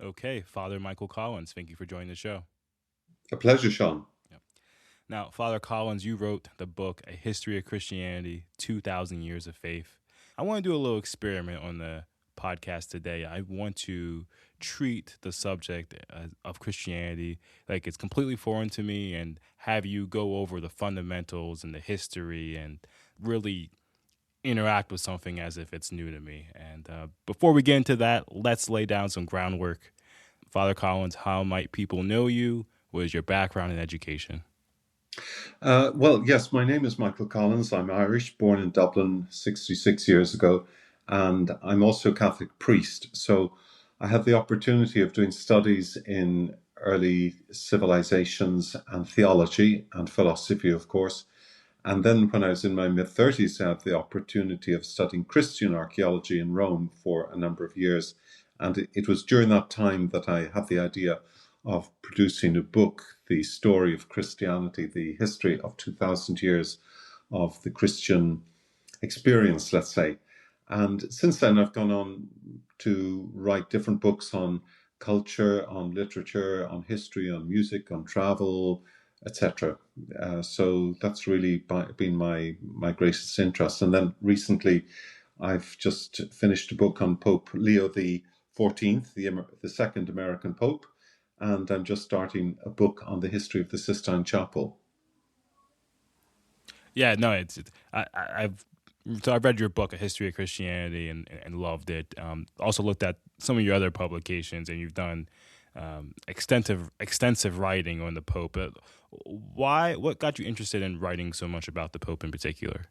Okay, Father Michael Collins, thank you for joining the show. A pleasure, Sean. Yeah. Now, Father Collins, you wrote the book A History of Christianity, 2,000 Years of Faith. I want to do a little experiment on the podcast today. I want to treat the subject of Christianity like it's completely foreign to me and have you go over the fundamentals and the history and really interact with something as if it's new to me. And before we get into that, let's lay down some groundwork. Father Collins, how might people know you? What is your background and education? Well, yes, my name is Michael Collins. I'm Irish, born in Dublin 66 years ago, and I'm also a Catholic priest. So I had the opportunity of doing studies in early civilizations and theology and philosophy, of course. And then when I was in my mid 30s, I had the opportunity of studying Christian archaeology in Rome for a number of years. And it was during that time that I had the idea of producing a book, The Story of Christianity, the history of 2000 years of the Christian experience, let's say. And since then, I've gone on to write different books on culture, on literature, on history, on music, on travel, etc. So that's really been my greatest interest. And then recently, I've just finished a book on Pope Leo the 14th, the second American Pope, and I'm just starting a book on the history of the Sistine Chapel. Yeah, no, I've so I read your book, A History of Christianity, and loved it. Also looked at some of your other publications, and you've done extensive writing on the Pope. Why? What got you interested in writing so much about the Pope in particular?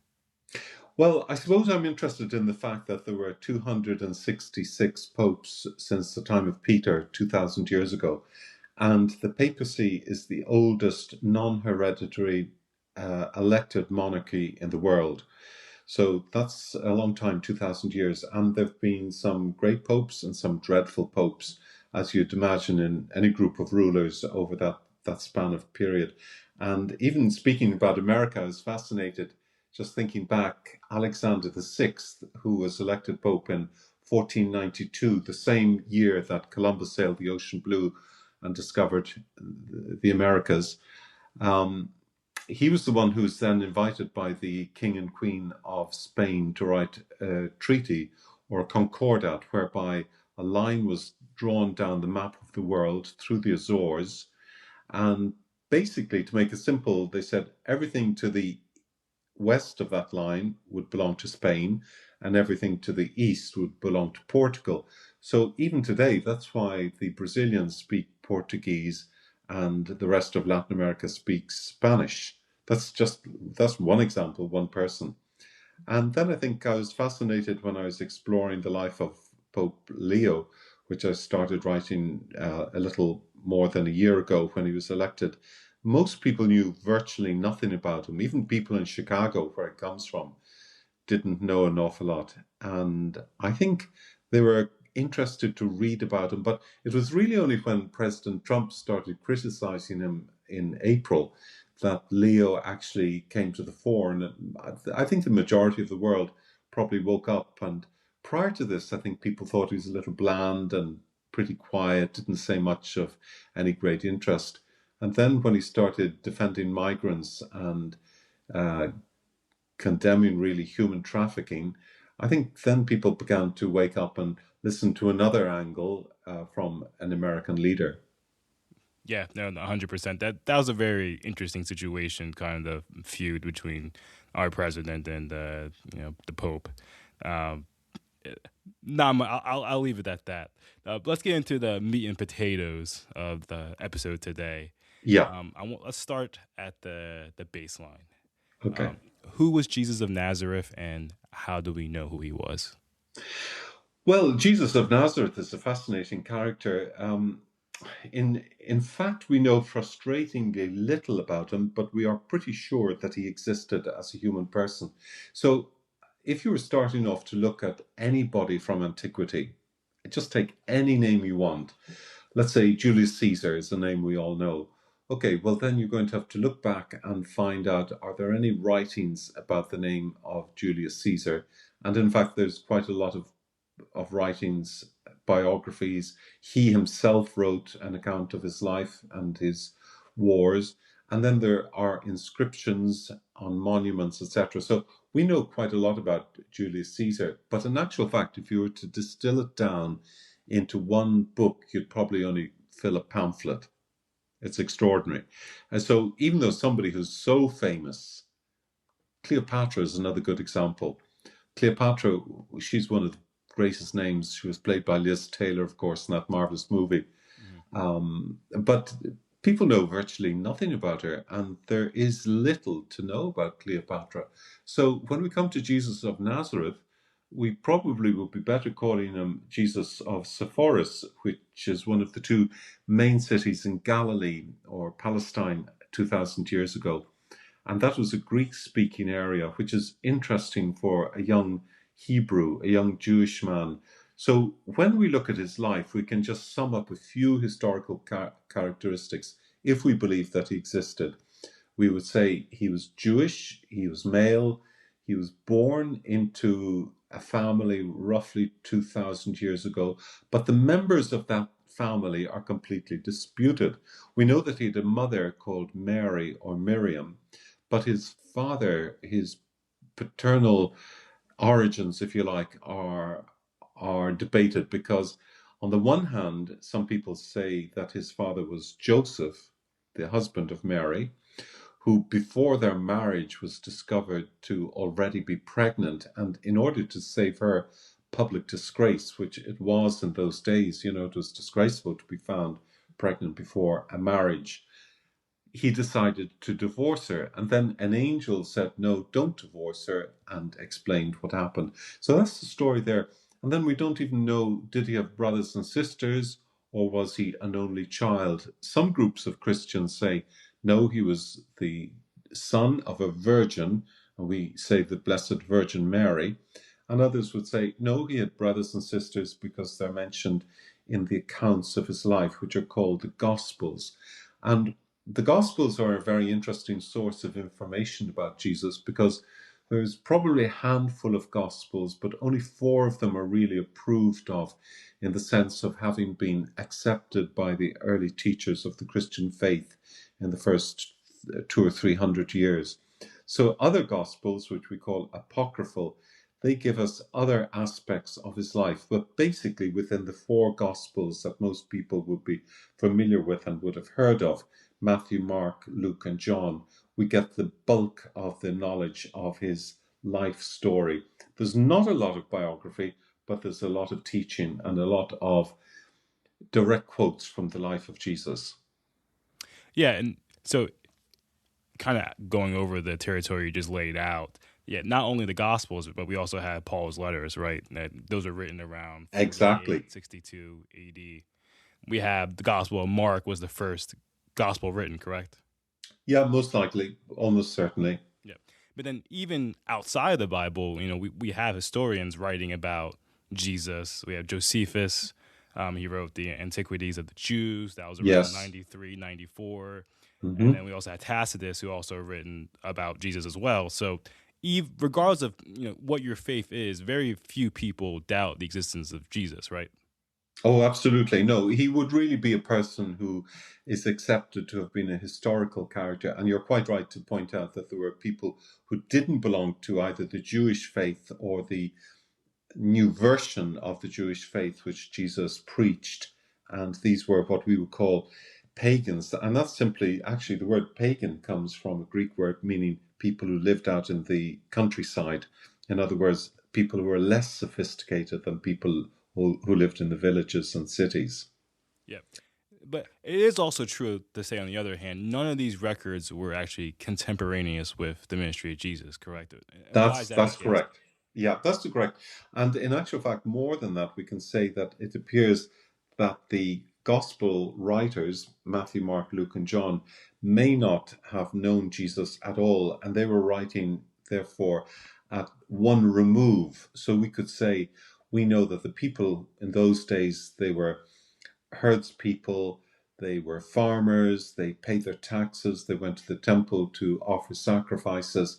Well, I suppose I'm interested in the fact that there were 266 popes since the time of Peter 2000 years ago. And the papacy is the oldest non hereditary elected monarchy in the world. So that's a long time, 2000 years. And there have been some great popes and some dreadful popes, as you'd imagine in any group of rulers over that span of period. And even speaking about America, I was fascinated just thinking back, Alexander the Sixth, who was elected Pope in 1492, the same year that Columbus sailed the ocean blue and discovered the Americas. Um, he was the one who was then invited by the King and Queen of Spain to write a treaty or a concordat whereby a line was drawn down the map of the world through the Azores. And basically, to make it simple, they said everything to the west of that line would belong to Spain, and everything to the east would belong to Portugal. So even today, that's why the Brazilians speak Portuguese and the rest of Latin America speaks Spanish. That's one example, one person. And then I think I was fascinated when I was exploring the life of Pope Leo, which I started writing a little more than a year ago when he was elected. Most people knew virtually nothing about him. Even people in Chicago, where he comes from, didn't know an awful lot. And I think they were interested to read about him. But it was really only when President Trump started criticizing him in April that Leo actually came to the fore. And I think the majority of the world probably woke up. And prior to this, I think people thought he was a little bland and pretty quiet, didn't say much of any great interest. And then when he started defending migrants and uh, condemning really human trafficking, I think then people began to wake up and listen to another angle from an American leader. Yeah, no, 100%. That was a very interesting situation, kind of the feud between our president and the Pope. Um, I'll leave it at that. Let's get into the meat and potatoes of the episode today. Yeah. Let's start at the baseline. Okay. Um, who was Jesus of Nazareth, and how do we know who he was? Well, Jesus of Nazareth is a fascinating character. In fact, we know frustratingly little about him, but we are pretty sure that he existed as a human person. So, if you were starting off to look at anybody from antiquity, just take any name you want. Let's say Julius Caesar is a name we all know. Okay, well, then you're going to have to look back and find out, are there any writings about the name of Julius Caesar? And in fact, there's quite a lot of writings biographies. He himself wrote an account of his life and his wars. And then there are inscriptions on monuments, etc. So we know quite a lot about Julius Caesar. But in actual fact, if you were to distill it down into one book, you'd probably only fill a pamphlet. It's extraordinary. And so even though somebody who's so famous, Cleopatra is another good example. Cleopatra, she's one of the greatest names. She was played by Liz Taylor, of course, in that marvelous movie. But people know virtually nothing about her, and there is little to know about Cleopatra. So when we come to Jesus of Nazareth, we probably would be better calling him Jesus of Sepphoris, which is one of the two main cities in Galilee or Palestine 2,000 years ago. And that was a Greek-speaking area, which is interesting for a young Hebrew, a young Jewish man. So when we look at his life, we can just sum up a few historical characteristics. If we believe that he existed, we would say he was Jewish, he was male, he was born into a family roughly 2,000 years ago, but the members of that family are completely disputed. We know that he had a mother called Mary or Miriam, but his father, his paternal origins, if you like, are debated because on the one hand, some people say that his father was Joseph, the husband of Mary, who before their marriage was discovered to already be pregnant. And in order to save her public disgrace, which it was in those days, it was disgraceful to be found pregnant before a marriage, he decided to divorce her. And then an angel said, no, don't divorce her, and explained what happened. So that's the story there. And then we don't even know, did he have brothers and sisters, or was he an only child? Some groups of Christians say, no, he was the son of a virgin, and we say the Blessed Virgin Mary. And others would say, no, he had brothers and sisters because they're mentioned in the accounts of his life, which are called the Gospels. And the Gospels are a very interesting source of information about Jesus because there's probably a handful of Gospels, but only 4 of them are really approved of in the sense of having been accepted by the early teachers of the Christian faith in the first 200 or 300 years. So other Gospels, which we call apocryphal, they give us other aspects of his life, but basically within the 4 Gospels that most people would be familiar with and would have heard of, Matthew, Mark, Luke, and John, we get the bulk of the knowledge of his life story. There's not a lot of biography, but there's a lot of teaching and a lot of direct quotes from the life of Jesus. Yeah, and so kind of going over the territory you just laid out, not only the Gospels, but we also have Paul's letters, right? Those are written around exactly 62 AD. We have the Gospel of Mark was the first gospel written, correct? Yeah, most likely, almost certainly. Yeah, but then even outside of the Bible, we have historians writing about Jesus. We have Josephus. He wrote the Antiquities of the Jews. That was around 93, 94. Mm-hmm. And then we also had Tacitus, who also written about Jesus as well. So regardless of what your faith is, very few people doubt the existence of Jesus, right? Oh, absolutely. No, he would really be a person who is accepted to have been a historical character. And you're quite right to point out that there were people who didn't belong to either the Jewish faith or the new version of the Jewish faith which Jesus preached. And these were what we would call pagans. And that's simply, actually, the word pagan comes from a Greek word meaning people who lived out in the countryside. In other words, people who were less sophisticated than people who lived in the villages and cities. Yeah. But it is also true to say, on the other hand, none of these records were actually contemporaneous with the ministry of Jesus, correct? That's correct. Yeah, that's correct. And in actual fact, more than that, we can say that it appears that the gospel writers, Matthew, Mark, Luke, and John, may not have known Jesus at all. And they were writing, therefore, at one remove. So we could say, we know that the people in those days, they were herdspeople, they were farmers, they paid their taxes, they went to the temple to offer sacrifices.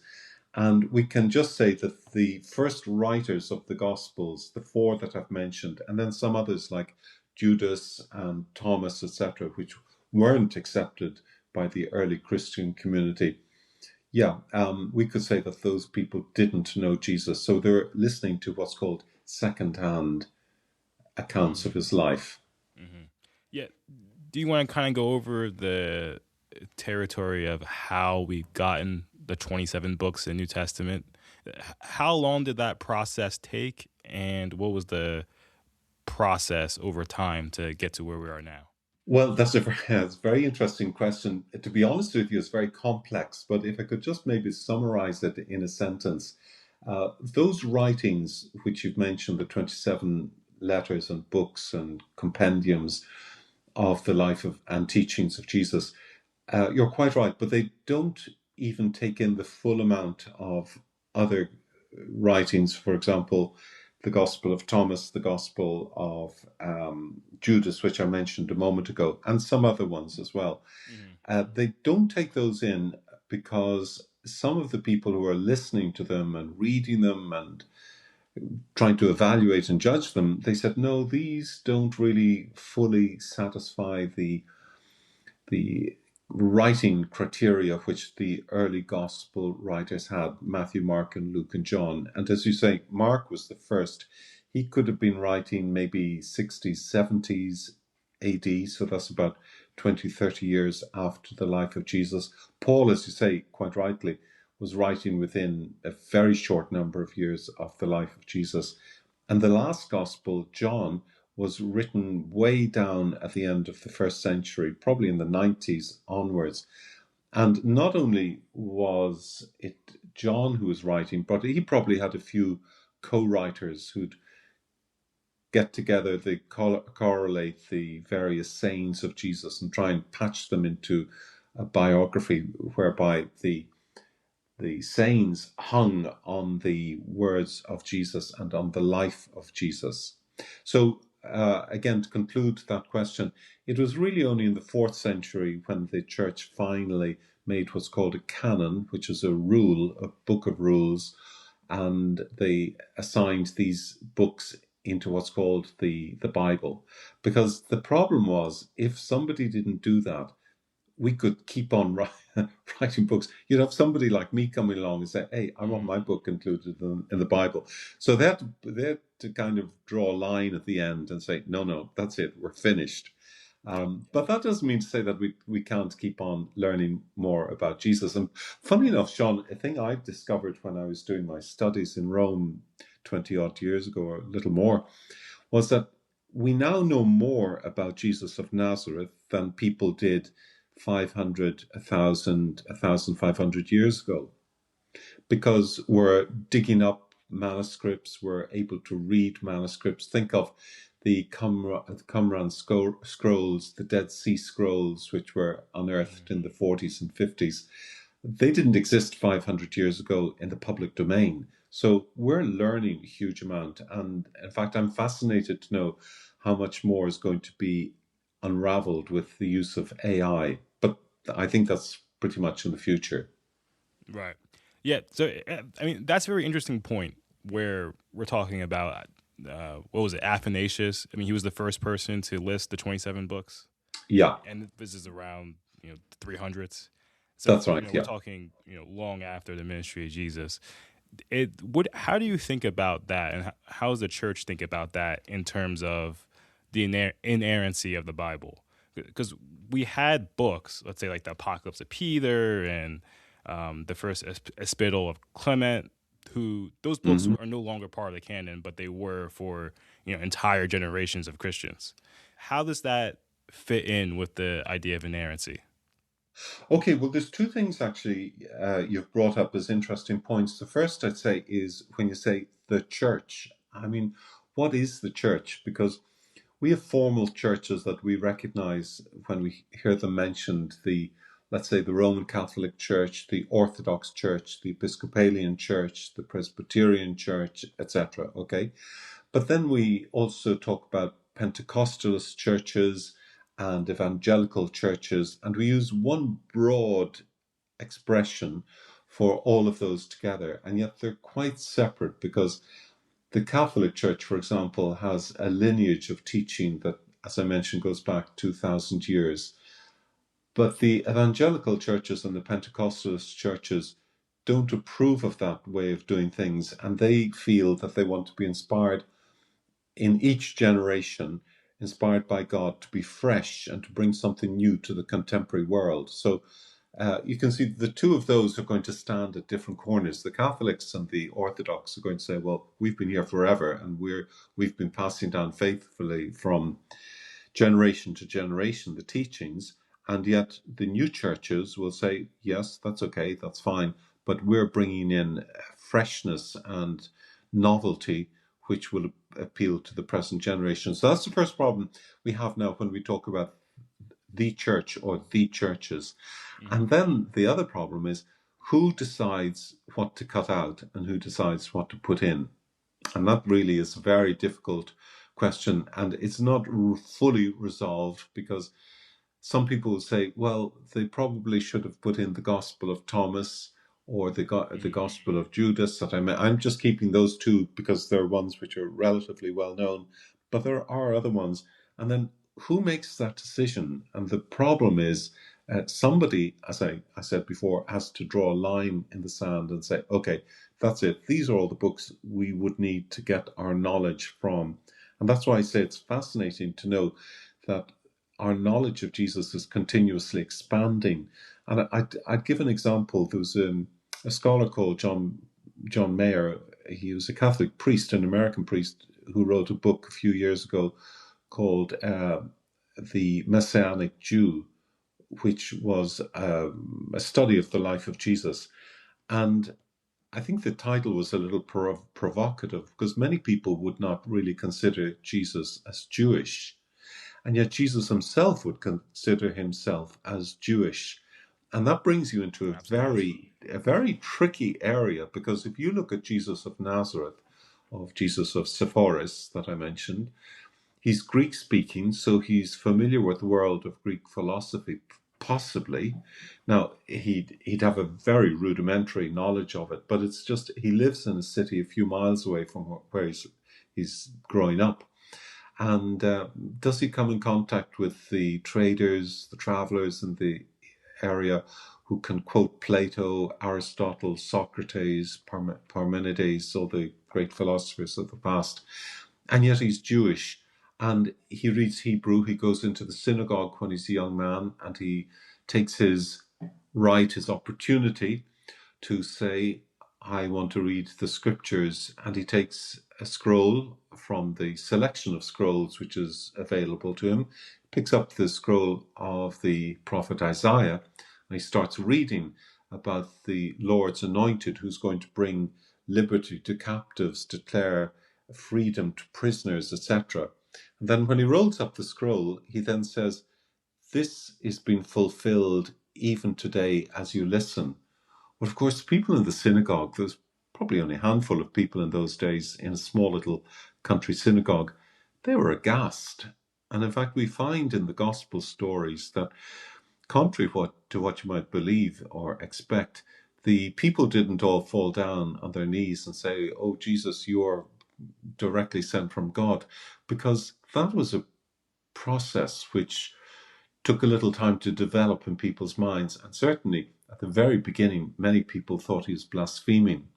And we can just say that the first writers of the Gospels, the four that I've mentioned, and then some others like Judas and Thomas, etc., which weren't accepted by the early Christian community, we could say that those people didn't know Jesus. So they're listening to what's called second-hand accounts of Mm-hmm. his life. Mm-hmm. Yeah. Do you want to kind of go over the territory of how we've gotten the 27 books in New Testament? How long did that process take, and what was the process over time to get to where we are now? Well, that's a very interesting question. To be honest with you, it's very complex, but if I could just maybe summarize it in a sentence, those writings which you've mentioned, the 27 letters and books and compendiums of the life of and teachings of Jesus, you're quite right, but they don't even take in the full amount of other writings. For example, the Gospel of Thomas, the Gospel of Judas, which I mentioned a moment ago, and some other ones as well. Mm-hmm. They don't take those in because some of the people who are listening to them and reading them and trying to evaluate and judge them, they said, no, these don't really fully satisfy the writing criteria which the early gospel writers had, Matthew, Mark, and Luke, and John. And as you say, Mark was the first. He could have been writing maybe 60s, 70s AD, so that's about 20, 30 years after the life of Jesus. Paul, as you say, quite rightly, was writing within a very short number of years of the life of Jesus. And the last gospel, John, was written way down at the end of the first century, probably in the 90s onwards. And not only was it John who was writing, but he probably had a few co-writers who'd get together, they correlate the various sayings of Jesus and try and patch them into a biography whereby the sayings hung on the words of Jesus and on the life of Jesus. So, again, to conclude that question, it was really only in the fourth century when the church finally made what's called a canon, which is a rule, a book of rules, and they assigned these books into what's called the Bible. Because the problem was, if somebody didn't do that, we could keep on writing books. You'd have somebody like me coming along and say, hey, I want Mm-hmm. my book included in the Bible. So they had to kind of draw a line at the end and say, no, that's it, we're finished. Yep. But that doesn't mean to say that we can't keep on learning more about Jesus. And funny enough, Sean, a thing I discovered when I was doing my studies in Rome 20 odd years ago, or a little more, was that we now know more about Jesus of Nazareth than people did 500, 1,000, 1,500 years ago, because we're digging up manuscripts, we're able to read manuscripts. Think of the Qumran scrolls, the Dead Sea Scrolls, which were unearthed in the 40s and 50s. They didn't exist 500 years ago in the public domain. So we're learning a huge amount. And in fact, I'm fascinated to know how much more is going to be unraveled with the use of AI. But I think that's pretty much in the future. Right. Yeah. So, I mean, that's a very interesting point where we're talking about, what was it, Athanasius? I mean, he was the first person to list the 27 books, Yeah, and this is around, the 300s. So, that's right. we're Yeah. talking, long after the ministry of Jesus. How do you think about that, and how does the church think about that in terms of the inerrancy of the Bible? Because we had books, let's say like the Apocalypse of Peter and the first Epistle of Clement, who those books hmm are no longer part of the canon, but they were for entire generations of Christians. How does that fit in with the idea of inerrancy? Okay, well, there's two things actually you've brought up as interesting points. The first, I'd say, is when you say the church. I mean, what is the church? Because we have formal churches that we recognize when we hear them mentioned, let's say, the Roman Catholic Church, the Orthodox Church, the Episcopalian Church, the Presbyterian Church, etc. Okay, but then we also talk about Pentecostalist churches and evangelical churches, and we use one broad expression for all of those together, and yet they're quite separate, because the Catholic Church, for example, has a lineage of teaching that, as I mentioned, goes back 2,000 years. But the evangelical churches and the Pentecostalist churches don't approve of that way of doing things, and they feel that they want to be inspired in each generation, inspired by God to be fresh and to bring something new to the contemporary world. So you can see the two of those are going to stand at different corners. The Catholics and the Orthodox are going to say, well, we've been here forever, and we've been passing down faithfully from generation to generation the teachings, and yet the new churches will say, yes, that's okay, that's fine, but we're bringing in freshness and novelty which will appeal to the present generation. So that's the first problem we have now when we talk about the church or the churches. And then the other problem is, who decides what to cut out and who decides what to put in? And that really is a very difficult question, and it's not fully resolved, because some people will say, well, they probably should have put in the Gospel of Thomas or the Gospel of Judas. I'm just keeping those two because they're ones which are relatively well known, but there are other ones. And then who makes that decision? And the problem is, somebody, as I said before, has to draw a line in the sand and say, okay, that's it. These are all the books we would need to get our knowledge from. And that's why I say it's fascinating to know that our knowledge of Jesus is continuously expanding. And I'd give an example. There was a scholar called John Mayer. He was a Catholic priest, an American priest, who wrote a book a few years ago called The Messianic Jew, which was a study of the life of Jesus. And I think the title was a little provocative, because many people would not really consider Jesus as Jewish. And yet Jesus himself would consider himself as Jewish. And that brings you into a very tricky area, because if you look at Jesus of Nazareth, of Jesus of Sepphoris that I mentioned, he's Greek speaking, so he's familiar with the world of Greek philosophy, possibly. Now, he'd have a very rudimentary knowledge of it, but it's just he lives in a city a few miles away from where he's growing up. And does he come in contact with the traders, the travelers in the area who can quote Plato, Aristotle, Socrates, Parmenides, all the great philosophers of the past? And yet he's Jewish, and he reads Hebrew. He goes into the synagogue when he's a young man, and he takes his right, his opportunity to say, I want to read the scriptures. And he takes a scroll from the selection of scrolls which is available to him, picks up the scroll of the prophet Isaiah, and he starts reading about the Lord's anointed, who's going to bring liberty to captives, declare freedom to prisoners, etc. And then when he rolls up the scroll, he then says, this is being fulfilled even today as you listen. Well, of course, people in the synagogue, there's probably only a handful of people in those days in a small little country synagogue, they were aghast. And in fact, we find in the gospel stories that, contrary to what you might believe or expect, the people didn't all fall down on their knees and say, oh, Jesus, you're directly sent from God, because that was a process which took a little time to develop in people's minds. And certainly at the very beginning, many people thought he was blaspheming.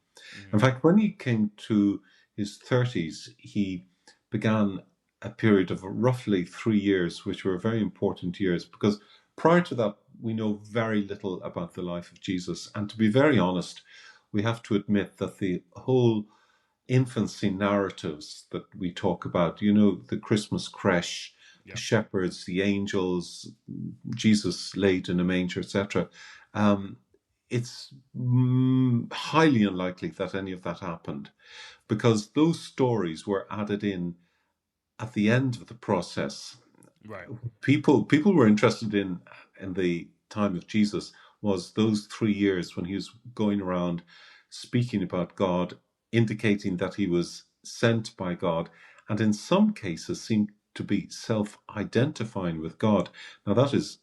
In fact, when he came to his 30s, he began a period of roughly 3 years, which were very important years, because prior to that, we know very little about the life of Jesus. And to be very honest, we have to admit that the whole infancy narratives that we talk about, the Christmas creche, the shepherds, the angels, Jesus laid in a manger, etc. It's highly unlikely that any of that happened, because those stories were added in at the end of the process. Right. People were interested in the time of Jesus was those 3 years when he was going around speaking about God, indicating that he was sent by God, and in some cases seemed to be self-identifying with God. Now that is,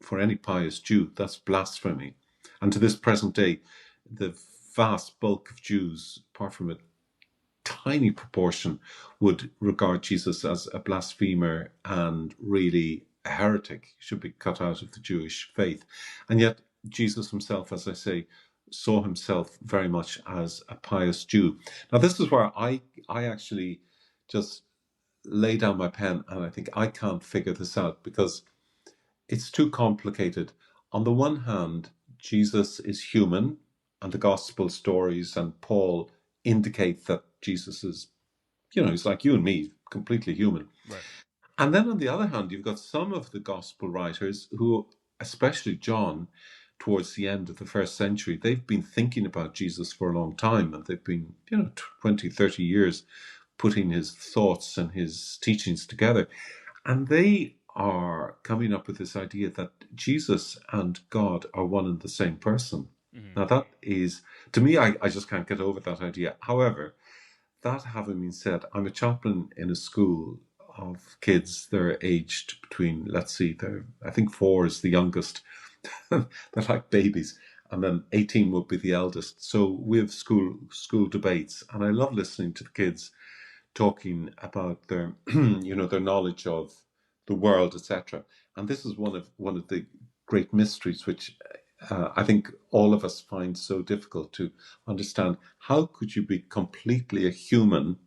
for any pious Jew, that's blasphemy. And to this present day, the vast bulk of Jews, apart from a tiny proportion, would regard Jesus as a blasphemer and really a heretic, should be cut out of the Jewish faith. And yet Jesus himself, as I say, saw himself very much as a pious Jew. Now this is where I actually just lay down my pen, and I think I can't figure this out because it's too complicated. On the one hand, Jesus is human, and the gospel stories and Paul indicate that Jesus is, he's like you and me, completely human. Right. And then on the other hand, you've got some of the gospel writers who, especially John, towards the end of the first century, they've been thinking about Jesus for a long time, and they've been, 20, 30 years putting his thoughts and his teachings together. And they are coming up with this idea that Jesus and God are one and the same person. Mm-hmm. Now, that is, to me, I just can't get over that idea. However, that having been said, I'm a chaplain in a school of kids. They're aged between, I think 4 is the youngest. They're like babies. And then 18 would be the eldest. So we have school debates. And I love listening to the kids talking about their their knowledge of the world, etc. And this is one of the great mysteries which I think all of us find so difficult to understand. How could you be completely a human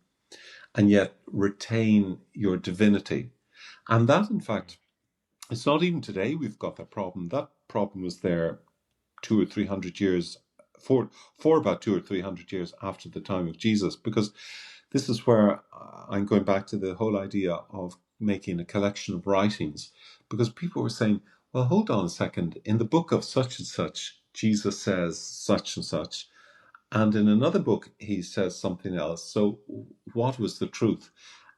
and yet retain your divinity? And that, in fact, it's not even today we've got that problem. That problem was there 200 or 300 years for about 200 or 300 years after the time of Jesus, because this is where I'm going back to the whole idea of making a collection of writings, because people were saying, well, hold on a second, in the book of such and such, Jesus says such and such, and in another book, he says something else. So what was the truth?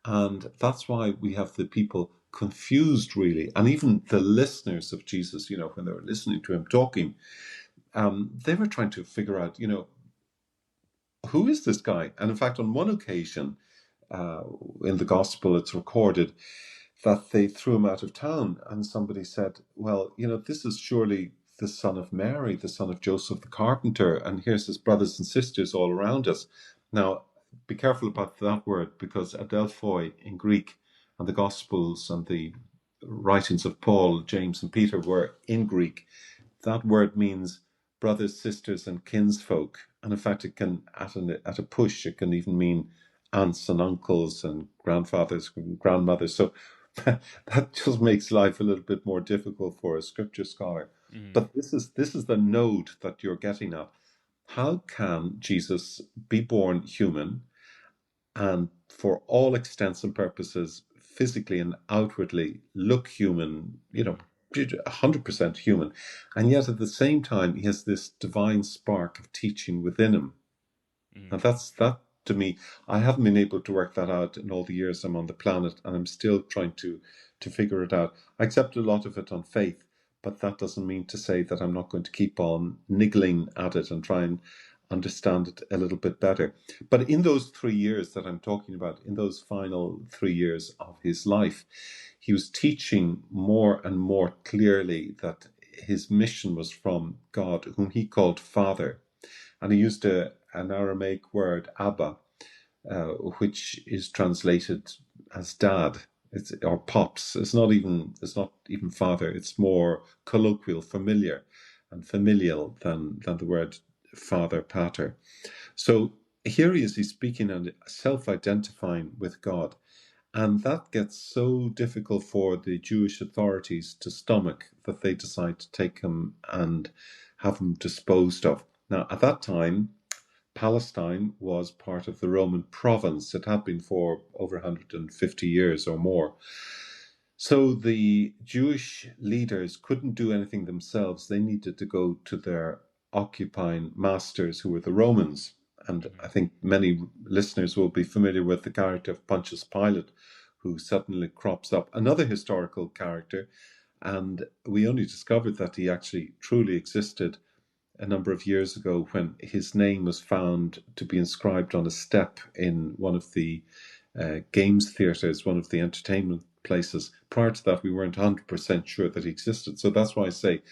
And that's why we have the people confused, really. And even the listeners of Jesus, when they were listening to him talking, they were trying to figure out, who is this guy? And in fact, on one occasion in the gospel, it's recorded that they threw him out of town, and somebody said, well, this is surely the son of Mary, the son of Joseph the carpenter, and here's his brothers and sisters all around us. Now, be careful about that word, because adelphoi in Greek, and the gospels and the writings of Paul, James, and Peter were in Greek. That word means brothers, sisters, and kinsfolk. And in fact, it can, at a push, it can even mean aunts and uncles and grandfathers and grandmothers. So that just makes life a little bit more difficult for a scripture scholar. Mm-hmm. But this is the node that you're getting at. How can Jesus be born human and, for all extents and purposes, physically and outwardly look human, 100% human, and yet at the same time he has this divine spark of teaching within him? Mm-hmm. And that to me, I haven't been able to work that out in all the years I'm on the planet, and I'm still trying to figure it out. I accept a lot of it on faith, but that doesn't mean to say that I'm not going to keep on niggling at it and try and understand it a little bit better. But in those 3 years that I'm talking about, in those final 3 years of his life, he was teaching more and more clearly that his mission was from God, whom he called Father. And he used an Aramaic word, Abba, which is translated as dad, or pops. It's not even father. It's more colloquial, familiar, and familial than the word father, pater. So here he is. He's speaking and self-identifying with God. And that gets so difficult for the Jewish authorities to stomach that they decide to take him and have him disposed of. Now, at that time, Palestine was part of the Roman province. It had been for over 150 years or more. So the Jewish leaders couldn't do anything themselves. They needed to go to their occupying masters, who were the Romans. And I think many listeners will be familiar with the character of Pontius Pilate, who suddenly crops up, another historical character. And we only discovered that he actually truly existed a number of years ago, when his name was found to be inscribed on a step in one of the games theatres, one of the entertainment places. Prior to that, we weren't 100% sure that he existed. So that's why I say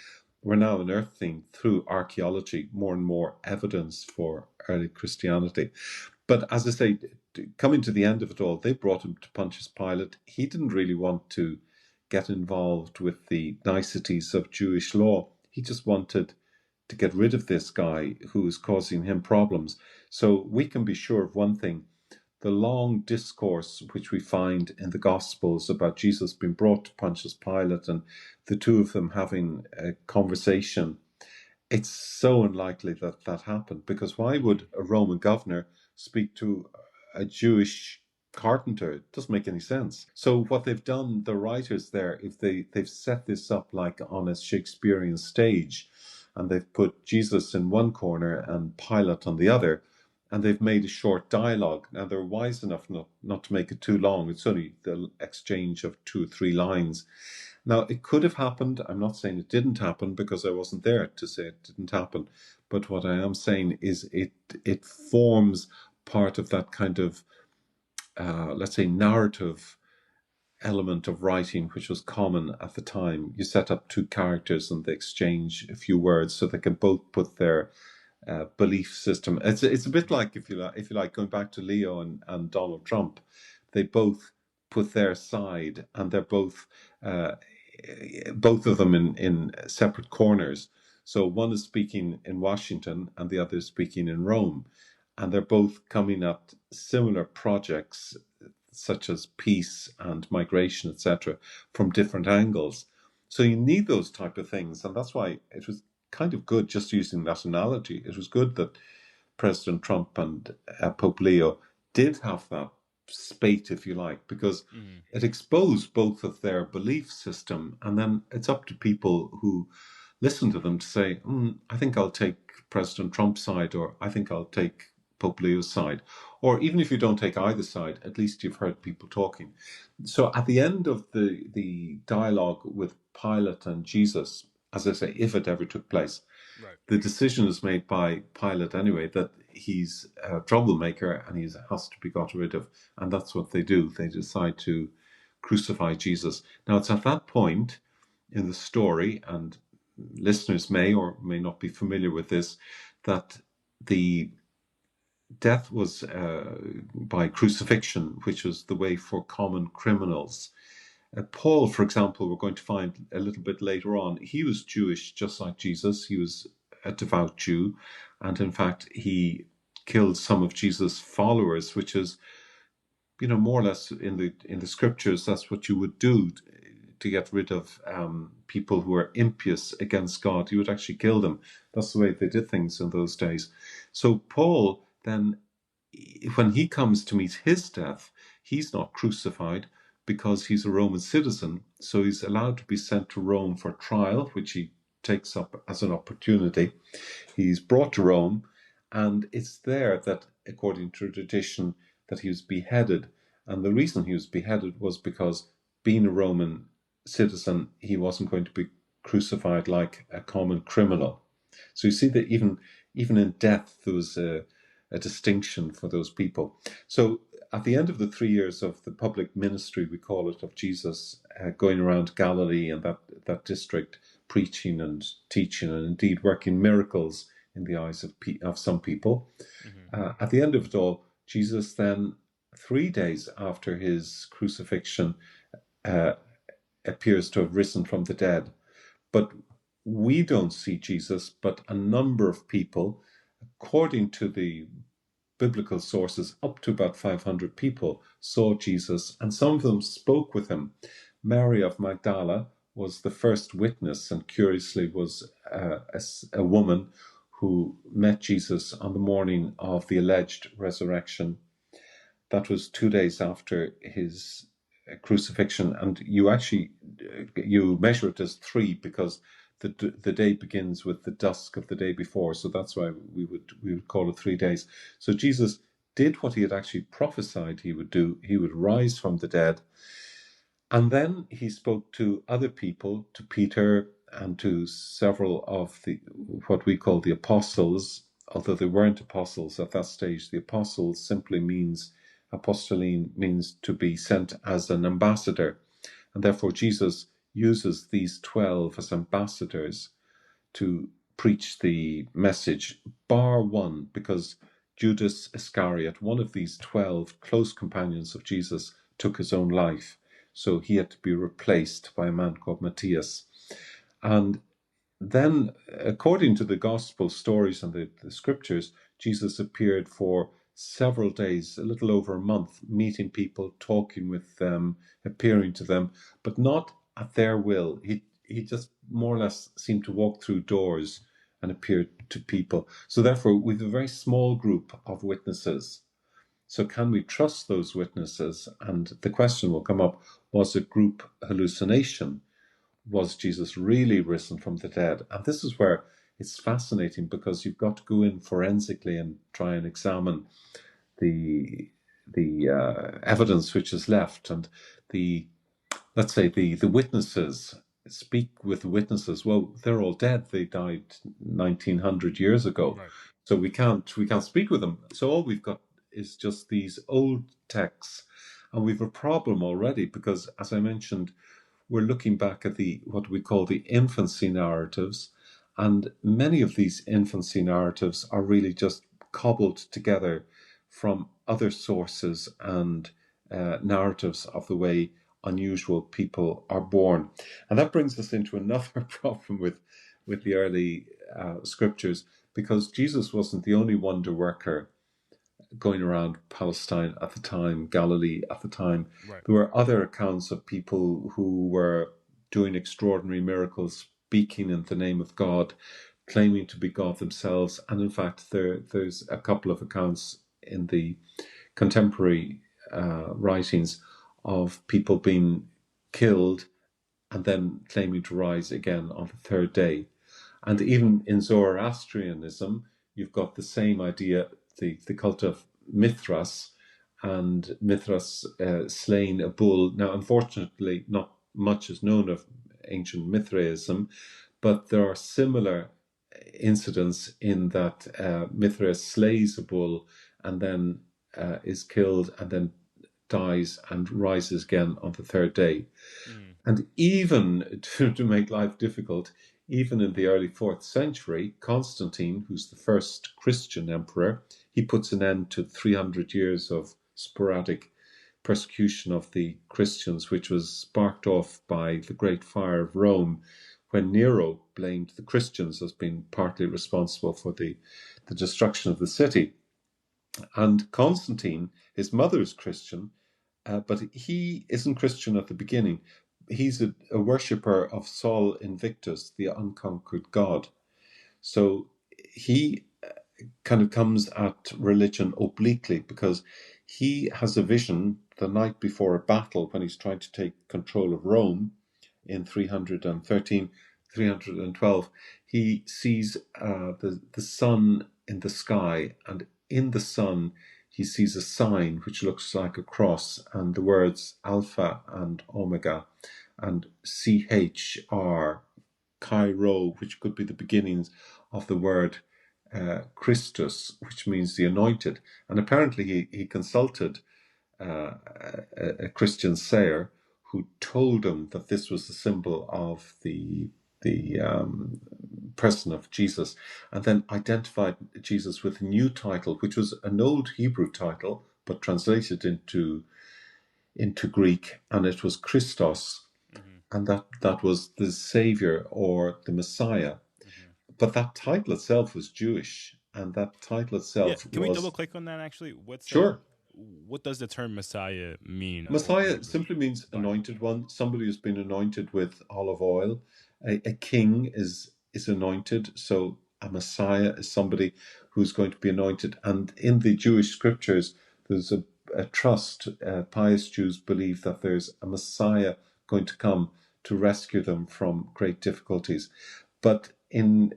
we're now unearthing through archaeology more and more evidence for early Christianity. But as I say, coming to the end of it all, they brought him to Pontius Pilate. He didn't really want to get involved with the niceties of Jewish law. He just wanted to get rid of this guy who was causing him problems. So we can be sure of one thing. The long discourse which we find in the Gospels about Jesus being brought to Pontius Pilate and the two of them having a conversation, it's so unlikely that that happened, because why would a Roman governor speak to a Jewish carpenter? It doesn't make any sense. So what they've done, the writers there, if they've set this up like on a Shakespearean stage, and they've put Jesus in one corner and Pilate on the other, and they've made a short dialogue. Now they're wise enough not to make it too long. It's only the exchange of 2 or 3 lines. Now, it could have happened. I'm not saying it didn't happen because I wasn't there to say it didn't happen. But what I am saying is it forms part of that kind of, let's say, narrative element of writing, which was common at the time. You set up 2 characters and they exchange a few words so they can both put their belief system. It's a bit like, if you like, going back to Leo and Donald Trump. They both put their side, and they're both of them in separate corners. So one is speaking in Washington and the other is speaking in Rome, and they're both coming at similar projects such as peace and migration, etc., from different angles. So you need those type of things, and that's why it was kind of good, just using that analogy. It was good that President Trump and Pope Leo did have that spate, if you like, because it exposed both of their belief system, and then it's up to people who listen to them to say, I think I'll take President Trump's side, or I think I'll take Pope Leo's side. Or even if you don't take either side, at least you've heard people talking. So at the end of the dialogue with Pilate and Jesus, as I say, if it ever took place, Right. the decision is made by Pilate anyway that he's a troublemaker and he has to be got rid of. And that's what they do. They decide to crucify Jesus. Now, it's at that point in the story, and listeners may or may not be familiar with this, that the death was by crucifixion, which was the way for common criminals. Paul, for example, we're going to find a little bit later on, he was Jewish just like Jesus. He was a devout Jew, and in fact he killed some of Jesus' followers, which is, more or less in the scriptures, that's what you would do to get rid of people who are impious against God. You would actually kill them. That's the way they did things in those days. So Paul then, when he comes to meet his death, he's not crucified because he's a Roman citizen. So he's allowed to be sent to Rome for trial, which he takes up as an opportunity. He's brought to Rome, and it's there that, according to tradition, that he was beheaded. And the reason he was beheaded was because, being a Roman citizen, he wasn't going to be crucified like a common criminal. So you see that even in death, there was a distinction for those people. So at the end of the 3 years of the public ministry, we call it, of Jesus, going around Galilee and that district, preaching and teaching and indeed working miracles in the eyes of some people. At the end of it all, Jesus then, 3 days after his crucifixion, appears to have risen from the dead. But we don't see Jesus, but a number of people, according to the biblical sources, up to about 500 people saw Jesus, and some of them spoke with him. Mary of Magdala was the first witness, and curiously was a woman who met Jesus on the morning of the alleged resurrection. That was 2 days after his crucifixion, and you measure it as 3 because the day begins with the dusk of the day before, so that's why we would call it 3 days. So Jesus did what he had actually prophesied he would do. He would rise from the dead, and then he spoke to other people, to Peter and to several of what we call the apostles, although they weren't apostles at that stage. The apostles simply means, apostoline means to be sent as an ambassador, and therefore Jesus uses these 12 as ambassadors to preach the message, bar one, because Judas Iscariot, one of these 12 close companions of Jesus, took his own life. So he had to be replaced by a man called Matthias. And then, according to the gospel stories and the scriptures, Jesus appeared for several days, a little over a month, meeting people, talking with them, appearing to them, but not at their will. He just more or less seemed to walk through doors and appear to people. So therefore, we have a very small group of witnesses. So can we trust those witnesses? And the question will come up, was a group hallucination? Was Jesus really risen from the dead? And this is where it's fascinating, because you've got to go in forensically and try and examine the evidence which is left, and the let's say the witnesses. Speak with the witnesses. Well, they're all dead. They died 1900 years ago, Right. so we can't speak with them. So all we've got is just these old texts, and we've a problem already, because, as I mentioned, we're looking back at the what we call the infancy narratives, and many of these infancy narratives are really just cobbled together from other sources and narratives of the way unusual people are born. And that brings us into another problem with the early scriptures, because Jesus wasn't the only wonder worker going around Palestine at the time, Galilee at the time. Right. There were other accounts of people who were doing extraordinary miracles, speaking in the name of God, claiming to be God themselves. And in fact, there's a couple of accounts in the contemporary writings of people being killed and then claiming to rise again on the third day. And even in Zoroastrianism, you've got the same idea, the cult of Mithras, and Mithras slaying a bull. Now, unfortunately, not much is known of ancient Mithraism, but there are similar incidents in that Mithras slays a bull and then is killed and then dies and rises again on the third day. Mm. And even to make life difficult, even in the early 4th century, Constantine, who's the first Christian emperor, he puts an end to 300 years of sporadic persecution of the Christians, which was sparked off by the Great Fire of Rome, when Nero blamed the Christians as being partly responsible for the destruction of the city. And Constantine, his mother is Christian, but he isn't Christian at the beginning. He's a worshipper of Sol Invictus, the unconquered god. So he kind of comes at religion obliquely, because he has a vision the night before a battle when he's trying to take control of Rome in 313, 312. He sees the sun in the sky, and in the sun he sees a sign which looks like a cross, and the words Alpha and Omega and CHR, Chi-Rho, which could be the beginnings of the word Christus, which means the anointed. And apparently he consulted a Christian sayer who told him that this was the symbol of the person of Jesus, and then identified Jesus with a new title, which was an old Hebrew title, but translated into Greek, and it was Christos, and that was the Savior or the Messiah. But that title itself was Jewish, and that title itself Can we was... double click on that actually? Sure. What does the term Messiah mean? Messiah simply means anointed one, somebody who's been anointed with olive oil. A king is anointed, so a Messiah is somebody who's going to be anointed. And in the Jewish scriptures, there's a trust. Pious Jews believe that there's a Messiah going to come to rescue them from great difficulties. But in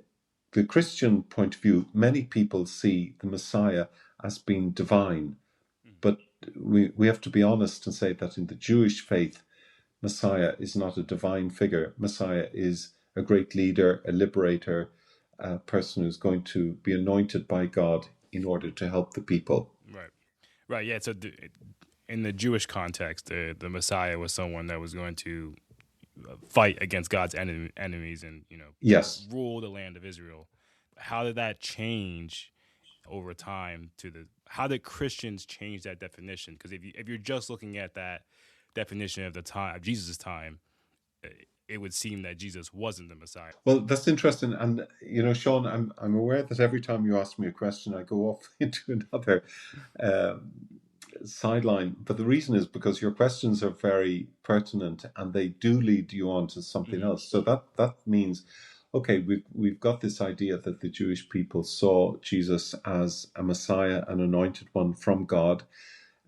the Christian point of view, many people see the Messiah as being divine. But we have to be honest and say that in the Jewish faith, Messiah is not a divine figure. Messiah is a great leader, a liberator, a person who's going to be anointed by God in order to help the people. Right. Yeah. So in the Jewish context, the Messiah was someone that was going to fight against God's enemies and Yes. rule the land of Israel. How did that change over time? How did Christians change that definition? Because if you're just looking at that definition of the time of Jesus' time, it would seem that Jesus wasn't the Messiah. Well, that's interesting, and Sean, I'm aware that every time you ask me a question, I go off into another sideline. But the reason is because your questions are very pertinent, and they do lead you on to something else. So that means, okay, we've got this idea that the Jewish people saw Jesus as a Messiah, an anointed one from God.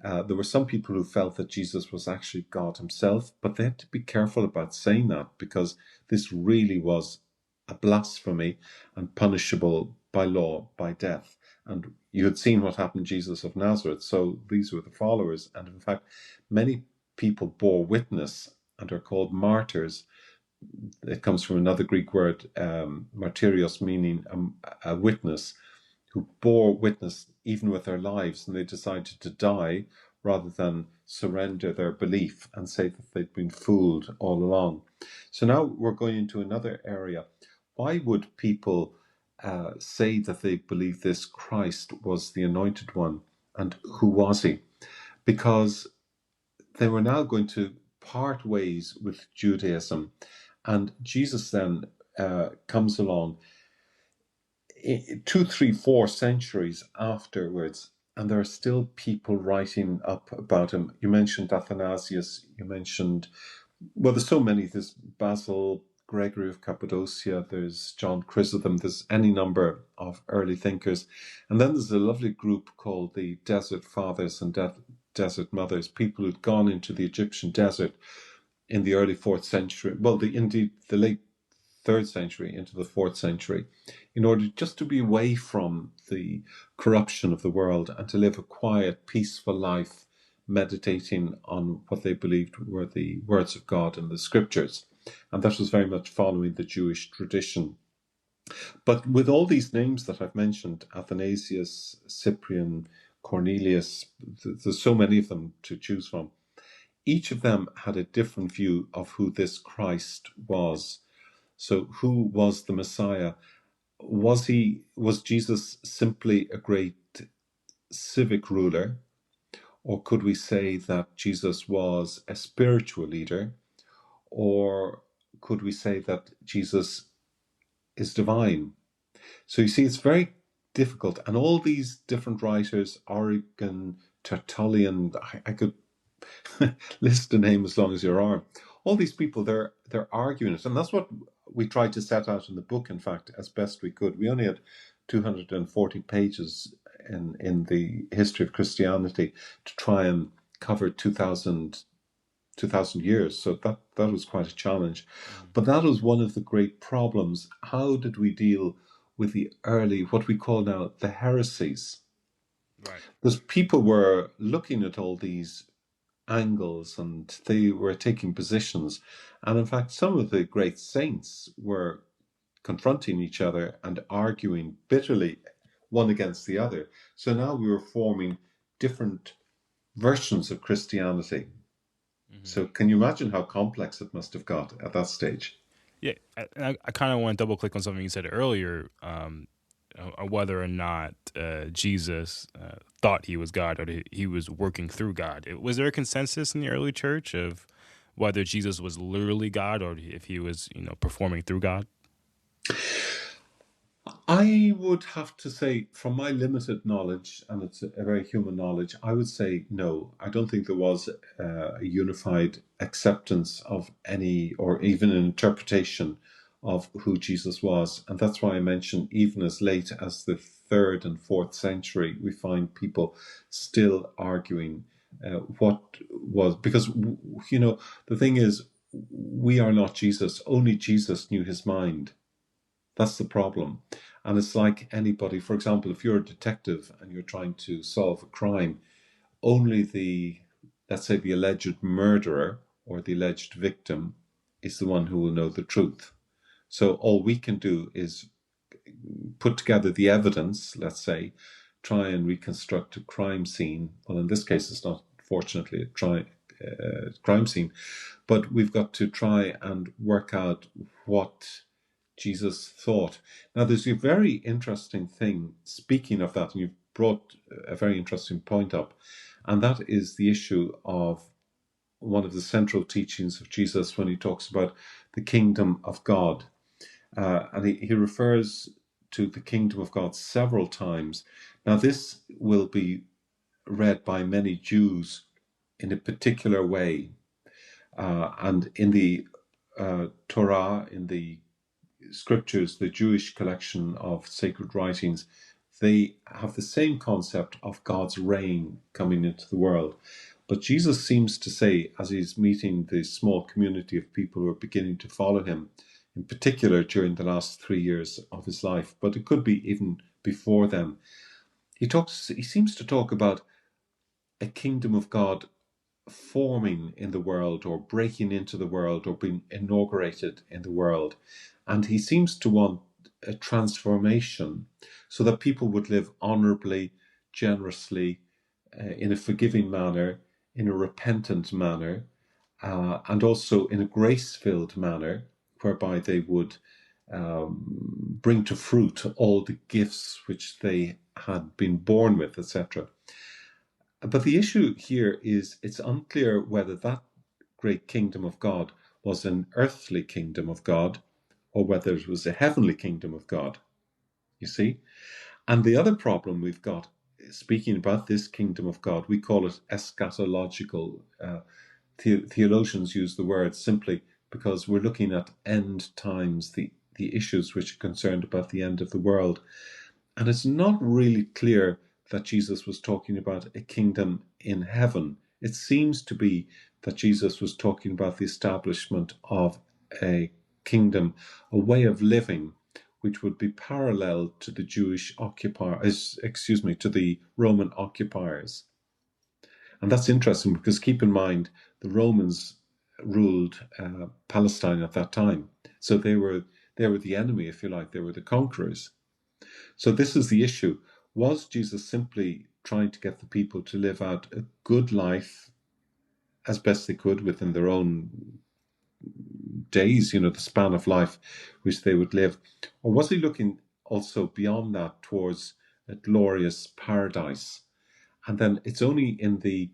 There were some people who felt that Jesus was actually God himself, but they had to be careful about saying that because this really was a blasphemy and punishable by law, by death. And you had seen what happened to Jesus of Nazareth, so these were the followers. And in fact, many people bore witness and are called martyrs. It comes from another Greek word, martyrios, meaning a witness, who bore witness even with their lives, and they decided to die rather than surrender their belief and say that they'd been fooled all along. So now we're going into another area. Why would people say that they believe this Christ was the anointed one, and who was he? Because they were now going to part ways with Judaism, and Jesus then comes along 2, 3, 4 centuries afterwards, and there are still people writing up about him. You mentioned Athanasius, you mentioned, well, there's so many. There's Basil, Gregory of Cappadocia, there's John Chrysostom, there's any number of early thinkers. And then there's a lovely group called the Desert Fathers and Desert Mothers, people who'd gone into the Egyptian desert in the early 4th century, well, indeed the late 3rd century into the 4th century, in order just to be away from the corruption of the world and to live a quiet, peaceful life, meditating on what they believed were the words of God and the scriptures. And that was very much following the Jewish tradition. But with all these names that I've mentioned, Athanasius, Cyprian, Cornelius, there's so many of them to choose from. Each of them had a different view of who this Christ was. So who was the Messiah? Was Jesus simply a great civic ruler? Or could we say that Jesus was a spiritual leader? Or could we say that Jesus is divine? So you see, it's very difficult. And all these different writers, Origen, Tertullian, I could list a name as long as your arm. All these people, they're arguing it. And that's what we tried to set out in the book, in fact, as best we could. We only had 240 pages in the history of Christianity to try and cover 2,000 years. So that was quite a challenge. But that was one of the great problems. How did we deal with the early, what we call now the heresies? Right. Because people were looking at all these angles and they were taking positions. And in fact, some of the great saints were confronting each other and arguing bitterly one against the other. So now we were forming different versions of Christianity. So can you imagine how complex it must have got at that stage? Yeah, I kind of want to double click on something you said earlier, whether or not Jesus thought he was God or he was working through God. Was there a consensus in the early church of whether Jesus was literally God or if he was, performing through God? I would have to say, from my limited knowledge, and it's a very human knowledge, I would say no. I don't think there was a unified acceptance of any, or even an interpretation of who Jesus was. And that's why I mentioned even as late as the 3rd and 4th century, we find people still arguing what was, because, the thing is, we are not Jesus. Only Jesus knew his mind. That's the problem. And it's like anybody, for example, if you're a detective and you're trying to solve a crime, only let's say the alleged murderer or the alleged victim is the one who will know the truth. So all we can do is put together the evidence, let's say, try and reconstruct a crime scene. Well, in this case, it's not, fortunately, crime scene. But we've got to try and work out what Jesus thought. Now, there's a very interesting thing, speaking of that, and you've brought a very interesting point up, and that is the issue of one of the central teachings of Jesus when he talks about the kingdom of God. And he refers to the kingdom of God several times. Now, this will be read by many Jews in a particular way. And in the Torah, in the scriptures, the Jewish collection of sacred writings, they have the same concept of God's reign coming into the world. But Jesus seems to say, as he's meeting the small community of people who are beginning to follow him, in particular during the last 3 years of his life, but it could be even before then, he seems to talk about a kingdom of God forming in the world, or breaking into the world, or being inaugurated in the world. And he seems to want a transformation so that people would live honorably, generously, in a forgiving manner, in a repentant manner, and also in a grace-filled manner, whereby they would bring to fruit all the gifts which they had been born with, etc. But the issue here is it's unclear whether that great kingdom of God was an earthly kingdom of God or whether it was a heavenly kingdom of God. You see? And the other problem we've got, speaking about this kingdom of God, we call it eschatological. Theologians use the word simply because we're looking at end times, the issues which are concerned about the end of the world. And it's not really clear that Jesus was talking about a kingdom in heaven. It seems to be that Jesus was talking about the establishment of a kingdom, a way of living, which would be parallel to the to the Roman occupiers. And that's interesting because keep in mind, the Romans ruled Palestine at that time. So they were the enemy, if you like. They were the conquerors. So this is the issue. Was Jesus simply trying to get the people to live out a good life as best they could within their own days, the span of life which they would live? Or was he looking also beyond that towards a glorious paradise? And then it's only in the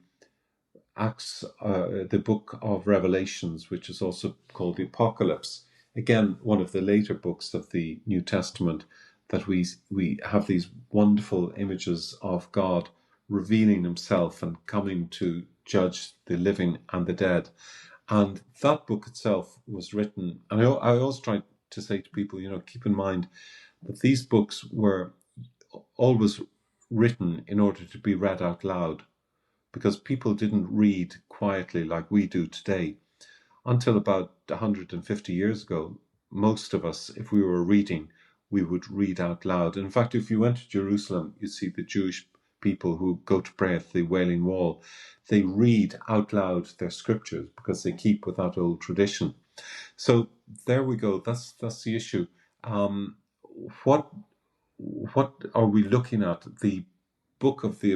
Acts, the book of Revelations, which is also called the Apocalypse, again, one of the later books of the New Testament, that we have these wonderful images of God revealing himself and coming to judge the living and the dead. And that book itself was written, and I always try to say to people, keep in mind that these books were always written in order to be read out loud, because people didn't read quietly like we do today. Until about 150 years ago, most of us, if we were reading, we would read out loud. In fact, if you went to Jerusalem, you'd see the Jewish people who go to pray at the Wailing Wall. They read out loud their scriptures because they keep with that old tradition. So there we go. That's the issue. What are we looking at? The book of the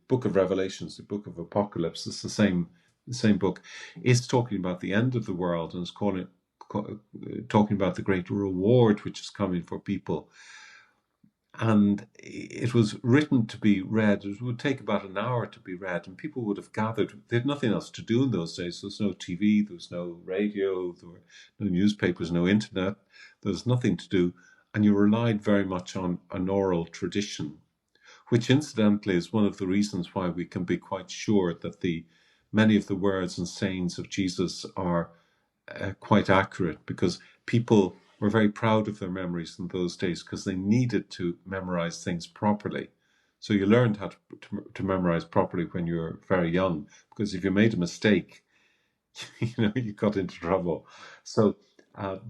book of Revelations, the book of Apocalypse, is the same book. It's talking about the end of the world and it's talking about the great reward which is coming for people. And it was written to be read. It would take about an hour to be read, and people would have gathered. They had nothing else to do in those days. There was no TV, there was no radio, there were no newspapers, no internet. There was nothing to do, and you relied very much on an oral tradition, which incidentally is one of the reasons why we can be quite sure that many of the words and sayings of Jesus are quite accurate, because people were very proud of their memories in those days because they needed to memorize things properly. So you learned how to memorize properly when you were very young, because if you made a mistake, you got into trouble. So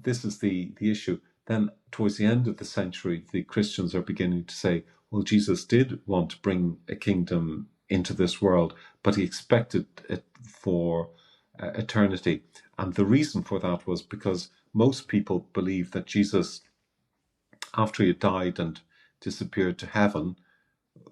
this is the issue. Then towards the end of the century, the Christians are beginning to say, well, Jesus did want to bring a kingdom into this world, but he expected it for eternity. And the reason for that was because most people believe that Jesus, after he had died and disappeared to heaven,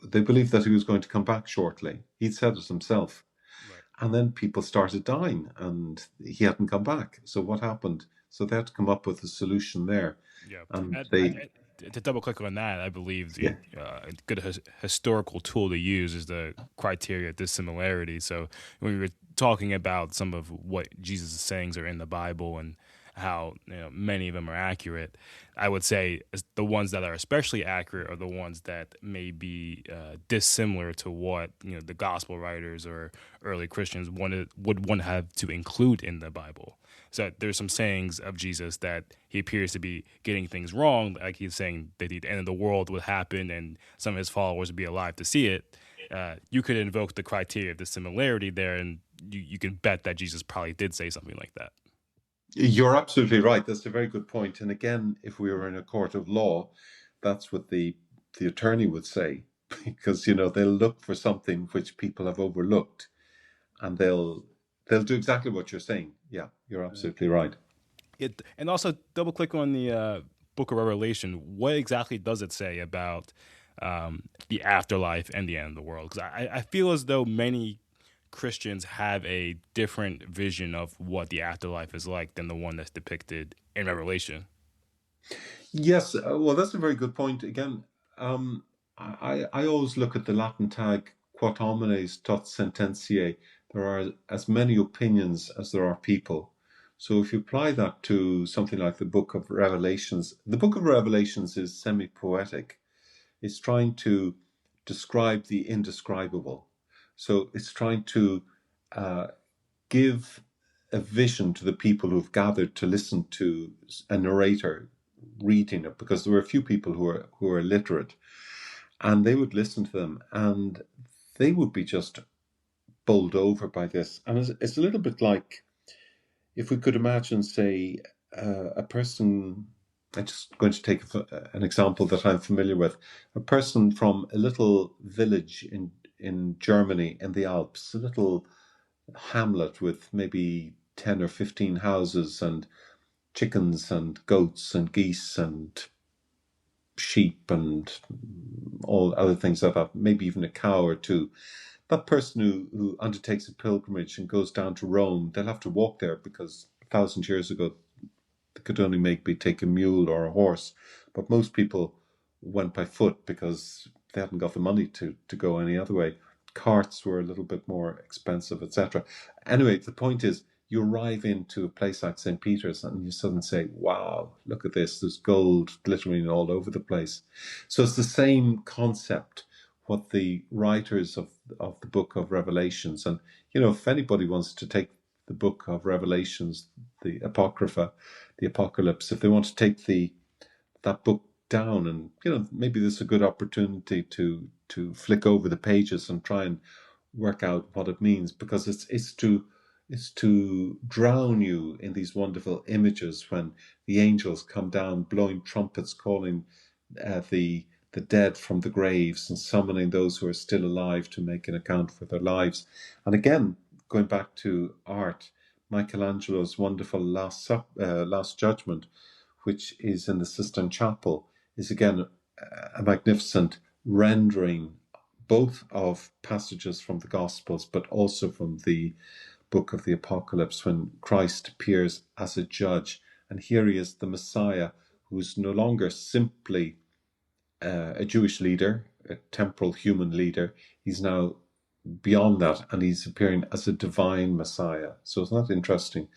they believed that he was going to come back shortly. He'd said it himself. Right. And then people started dying, and he hadn't come back. So what happened? So they had to come up with a solution there, Yeah. and And, they, and to double click on that, I believe yeah, a good historical tool to use is the criteria of dissimilarity. So when we were talking about some of what Jesus' sayings are in the Bible and how many of them are accurate, I would say the ones that are especially accurate are the ones that may be dissimilar to what the gospel writers or early Christians would want to have to include in the Bible. So there's some sayings of Jesus that he appears to be getting things wrong, like he's saying that the end of the world would happen and some of his followers would be alive to see it. You could invoke the criteria of the similarity there, and you can bet that Jesus probably did say something like that. you're absolutely right. That's a very good point. And again, if we were in a court of law, that's what the attorney would say, because they'll look for something which people have overlooked, and they'll do exactly what you're saying. Yeah, you're absolutely right. And also double click on the Book of Revelation. What exactly does it say about the afterlife and the end of the world? Because I feel as though many Christians have a different vision of what the afterlife is like than the one that's depicted in Revelation. Yes, well, that's a very good point. Again, I always look at the Latin tag quod homines tot sententiae. There are as many opinions as there are people. So if you apply that to something like the Book of Revelations, the Book of Revelations is semi-poetic. It's trying to describe the indescribable. So it's trying to uh, give a vision to the people who've gathered to listen to a narrator reading it, because there were a few people who are literate, and they would listen to them, and they would be just bowled over by this. And it's a little bit like if we could imagine, say, a person. I'm just going to take an example that I'm familiar with. A person from a little village in Germany in the Alps, a little hamlet with maybe 10 or 15 houses and chickens and goats and geese and sheep and all other things like that, maybe even a cow or two. That person who undertakes a pilgrimage and goes down to Rome, they'll have to walk there because 1,000 years ago they could only maybe take a mule or a horse. But most people went by foot because they hadn't got the money to go any other way. Carts were a little bit more expensive, etc. Anyway, the point is, you arrive into a place like St. Peter's and you suddenly say, wow, look at this, there's gold glittering all over the place. So it's the same concept, what the writers of the book of Revelations, and if anybody wants to take the book of Revelations, the Apocrypha, the Apocalypse, if they want to take that book down, and maybe this is a good opportunity to flick over the pages and try and work out what it means, because it's to drown you in these wonderful images when the angels come down blowing trumpets, calling the dead from the graves and summoning those who are still alive to make an account for their lives. And again, going back to art, Michelangelo's wonderful Last Judgment, which is in the Sistine Chapel, is again a magnificent rendering both of passages from the Gospels, but also from the book of the Apocalypse, when Christ appears as a judge. And here he is, the Messiah, who's no longer simply a Jewish leader, a temporal human leader. He's now beyond that, and he's appearing as a divine Messiah. So it's not interesting.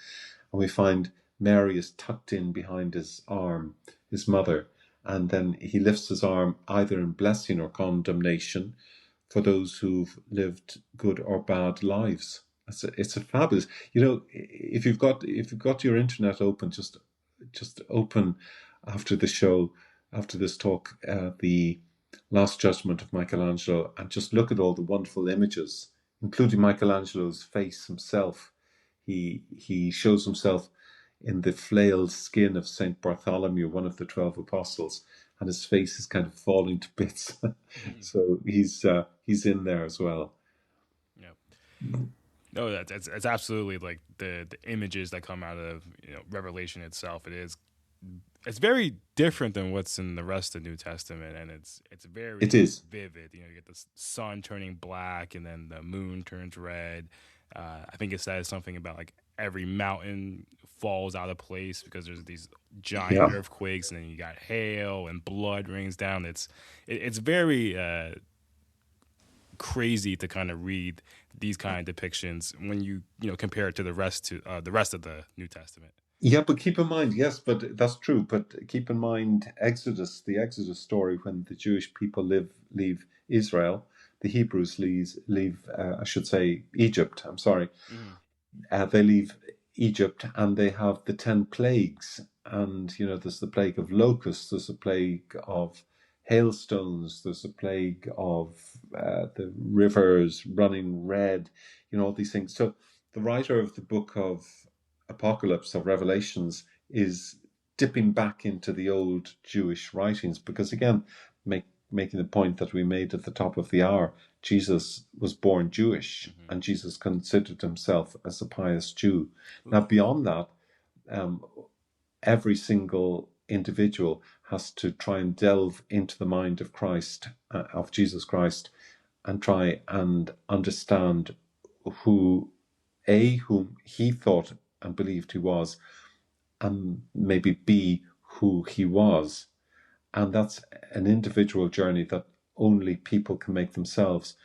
And we find Mary is tucked in behind his arm, his mother, and then he lifts his arm either in blessing or condemnation for those who've lived good or bad lives. It's a fabulous. If you've got your internet open, just open after the show, after this talk, the Last Judgment of Michelangelo, and just look at all the wonderful images, including Michelangelo's face himself. He shows himself in the flailed skin of Saint Bartholomew, one of the 12 apostles, and his face is kind of falling to bits. So he's in there as well. Yeah. No, that's absolutely like the images that come out of Revelation itself. It's very different than what's in the rest of the New Testament, and it's very It is vivid. You get the sun turning black, and then the moon turns red, I think it says something about like every mountain falls out of place because there's these giant Yeah. earthquakes, and then you got hail and blood rains down. It's very crazy to kind of read these kind of depictions when you compare it to the rest of the New Testament. Yeah, but keep in mind, yes, but that's true. But keep in mind Exodus, the Exodus story, when the Jewish people leave Israel, the Hebrews leave I should say Egypt. I'm sorry, Mm-hmm. they leave Egypt, and they have the 10 plagues, and there's the plague of locusts, there's a plague of hailstones, there's a plague of the rivers running red, all these things. So the writer of the book of Apocalypse, of Revelations, is dipping back into the old Jewish writings because, again, making the point that we made at the top of the hour, Jesus was born Jewish, Mm-hmm. and Jesus considered himself as a pious Jew. Now, Oof. beyond that, um, every single individual has to try and delve into the mind of Christ, of Jesus Christ, and try and understand whom he thought and believed he was, and maybe B, who he was. And that's an individual journey that only people can make themselves.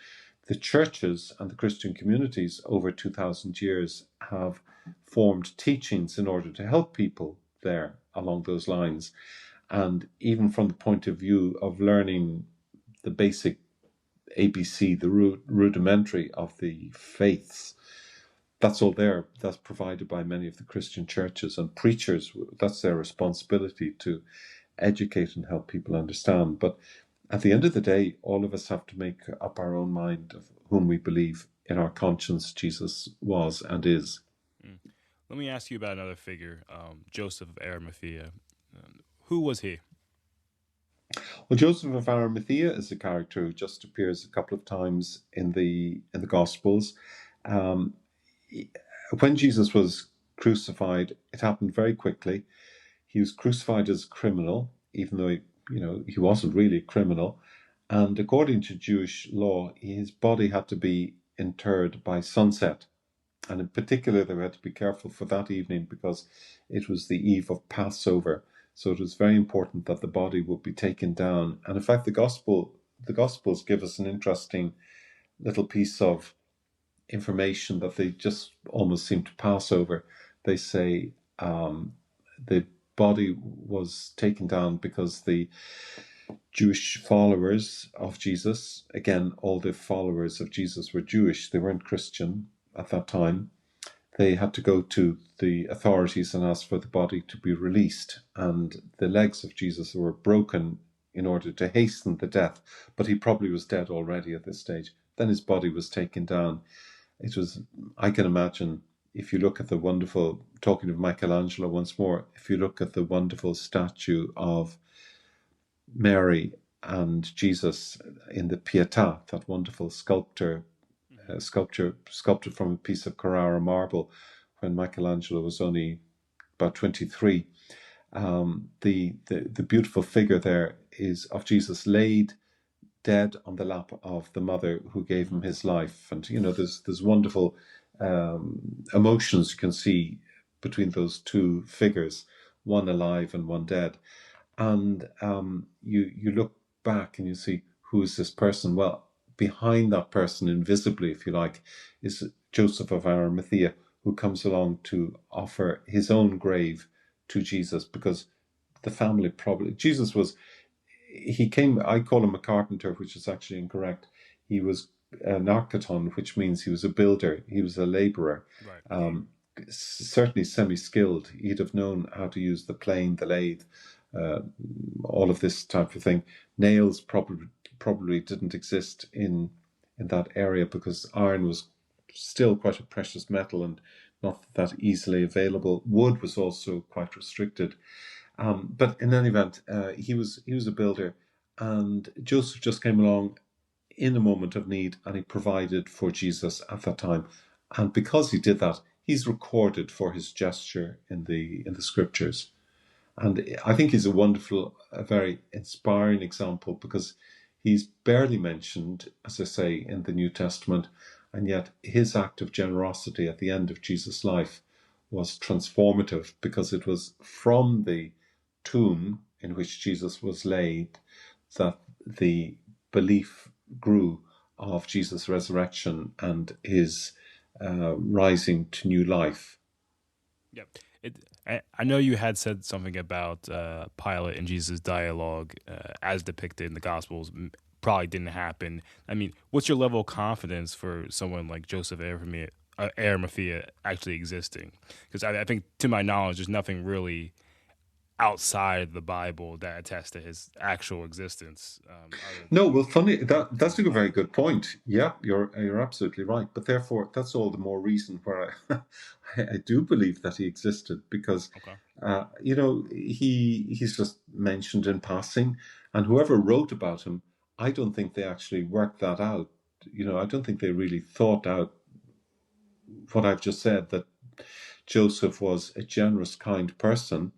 The churches and the Christian communities over 2,000 years have formed teachings in order to help people there along those lines. And even from the point of view of learning the basic ABC, the rudimentary of the faiths, that's all there. That's provided by many of the Christian churches, and preachers, that's their responsibility to educate and help people understand. But at the end of the day, all of us have to make up our own mind of whom we believe in our conscience Jesus was and is. Mm. Let me ask you about another figure, Joseph of Arimathea. Who was he? Well, Joseph of Arimathea is a character who just appears a couple of times in the Gospels. Um, when Jesus was crucified, it happened very quickly. He was crucified as a criminal, even though he wasn't really a criminal. And according to Jewish law, his body had to be interred by sunset. And in particular, they had to be careful for that evening because it was the eve of Passover. So it was very important that the body would be taken down. And in fact, the Gospels give us an interesting little piece of information that they just almost seem to pass over. They say the body was taken down because the Jewish followers of Jesus, again, all the followers of Jesus were Jewish, they weren't Christian at that time. They had to go to the authorities and ask for the body to be released. And the legs of Jesus were broken in order to hasten the death, but he probably was dead already at this stage. Then his body was taken down. It was, I can imagine, if you look at the wonderful, talking of Michelangelo once more, if you look at the wonderful statue of Mary and Jesus in the Pietà, that wonderful sculpture sculpted from a piece of Carrara marble when Michelangelo was only about 23. The beautiful figure there is of Jesus laid dead on the lap of the mother who gave him his life. And there's wonderful emotions you can see between those two figures, one alive and one dead. And you look back and you see, who is this person? Well, behind that person, invisibly, if you like, is Joseph of Arimathea, who comes along to offer his own grave to Jesus, because the family probably, I call him a carpenter, which is actually incorrect. He was an architon, which means he was a builder. He was a laborer. Right. Certainly semi-skilled. He'd have known how to use the plane, the lathe, all of this type of thing. Nails probably didn't exist in that area because iron was still quite a precious metal and not that easily available. Wood was also quite restricted. But in any event, he was a builder, and Joseph just came along in a moment of need, and he provided for Jesus at that time. And because he did that, he's recorded for his gesture in the scriptures. And I think he's a very inspiring example because he's barely mentioned, as I say, in the New Testament. And yet his act of generosity at the end of Jesus' life was transformative, because it was from the tomb in which Jesus was laid that the belief grew of Jesus' resurrection and his rising to new life. Yep. I know you had said something about Pilate and Jesus' dialogue as depicted in the Gospels probably didn't happen. I mean, what's your level of confidence for someone like Joseph Arimathea actually existing? Because I think, to my knowledge, there's nothing really outside the Bible that attests to his actual existence. No, well, funny, that's a very good point. Yeah, you're absolutely right. But therefore, that's all the more reason where I do believe that he existed, because Okay. he's just mentioned in passing, and whoever wrote about him, I don't think they actually worked that out. I don't think they really thought out what I've just said, that Joseph was a generous, kind person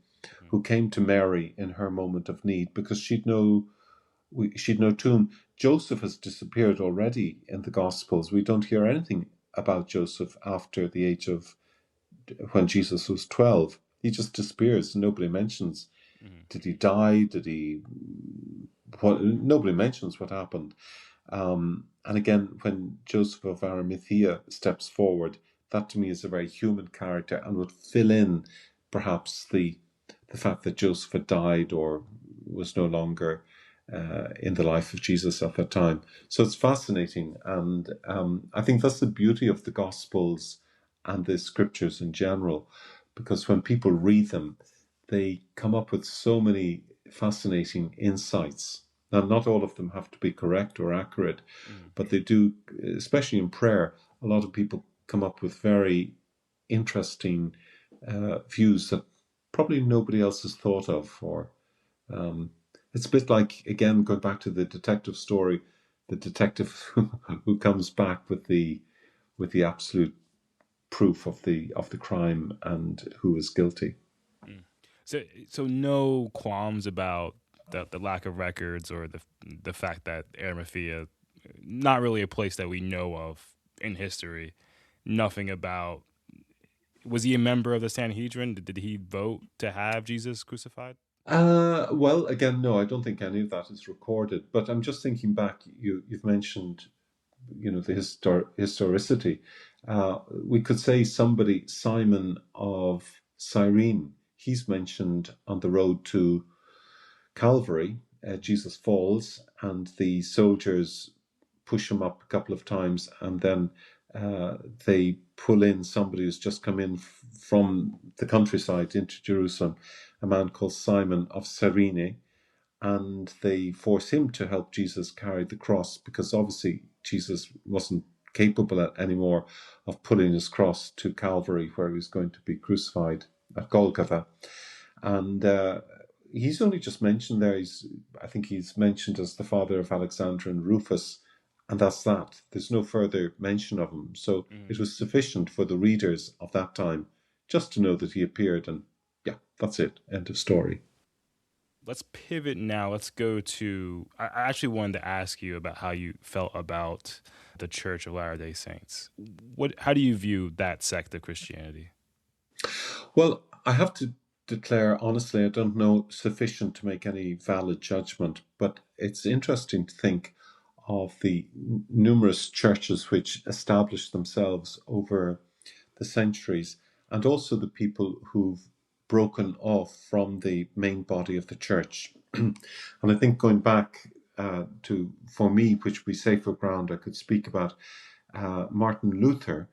who came to Mary in her moment of need, because she'd no tomb. Joseph has disappeared already in the Gospels. We don't hear anything about Joseph after the age of when Jesus was 12. He just disappears. Nobody mentions. Did he die? Did he? What? Nobody mentions what happened. And again, when Joseph of Arimathea steps forward, that to me is a very human character and would fill in perhaps the fact that Joseph had died or was no longer in the life of Jesus at that time. So it's fascinating. And I think that's the beauty of the Gospels and the scriptures in general, because when people read them, they come up with so many fascinating insights. Now, not all of them have to be correct or accurate, but they do, especially in prayer. A lot of people come up with very interesting views that probably nobody else has thought of. Or it's a bit like, again, going back to the detective story, the detective who comes back with the absolute proof of the crime and who is guilty. So no qualms about the lack of records or the fact that Arimathea, not really a place that we know of in history. Nothing about. Was he a member of the Sanhedrin? Did he vote to have Jesus crucified? Well, again, no, I don't think any of that is recorded. But I'm just thinking back. You've mentioned, the historicity. We could say somebody, Simon of Cyrene. He's mentioned on the road to Calvary. Jesus falls, and the soldiers push him up a couple of times, and then they pull in somebody who's just come in from the countryside into Jerusalem, a man called Simon of Cyrene, and they force him to help Jesus carry the cross, because obviously Jesus wasn't capable anymore of pulling his cross to Calvary, where he was going to be crucified at Golgotha. And he's only just mentioned there. I think he's mentioned as the father of Alexander and Rufus, and that's that. There's no further mention of him. So it was sufficient for the readers of that time just to know that he appeared, and yeah, that's it. End of story. Let's pivot now. Let's go to. I actually wanted to ask you about how you felt about the Church of Latter-day Saints. How do you view that sect of Christianity? Well, I have to declare honestly, I don't know sufficient to make any valid judgment, but it's interesting to think of the numerous churches which established themselves over the centuries, and also the people who've broken off from the main body of the church. And I think going back to, for me, which we safer ground, I could speak about Martin Luther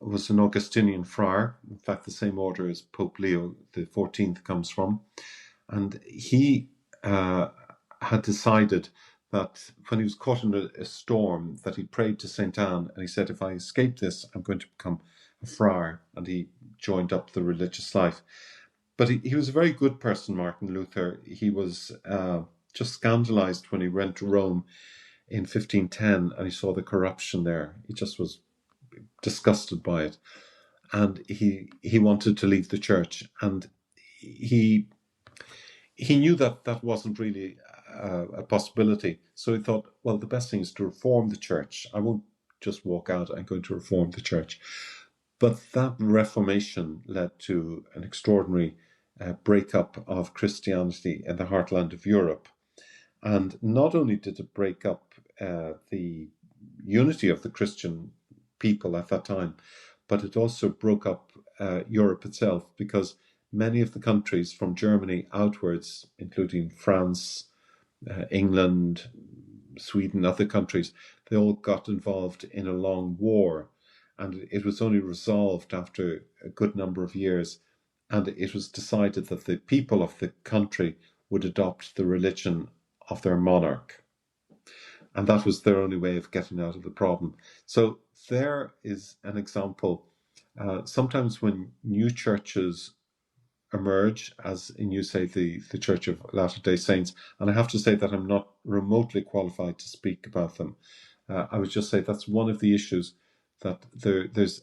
was an Augustinian friar, in fact, the same order as Pope Leo the 14th comes from. And he had decided that when he was caught in a storm, that he prayed to St. Anne, and he said, if I escape this, I'm going to become a friar. And he joined up the religious life. But he was a very good person, Martin Luther. He was just scandalized when he went to Rome in 1510 and he saw the corruption there. He just was disgusted by it, and he wanted to leave the church, and he knew that that wasn't really a possibility. So he thought, well, the best thing is to reform the church. I won't just walk out, I'm going to reform the church. But that Reformation led to an extraordinary breakup of Christianity in the heartland of Europe. And not only did it break up the unity of the Christian people at that time, but it also broke up Europe itself, because many of the countries from Germany outwards, including France, England, Sweden, other countries, they all got involved in a long war. And it was only resolved after a good number of years. And it was decided that the people of the country would adopt the religion of their monarch. And that was their only way of getting out of the problem. So there is an example. Sometimes when new churches emerge, as in, you say, the Church of Latter-day Saints, and I have to say that I'm not remotely qualified to speak about them. I would just say that's one of the issues, that there's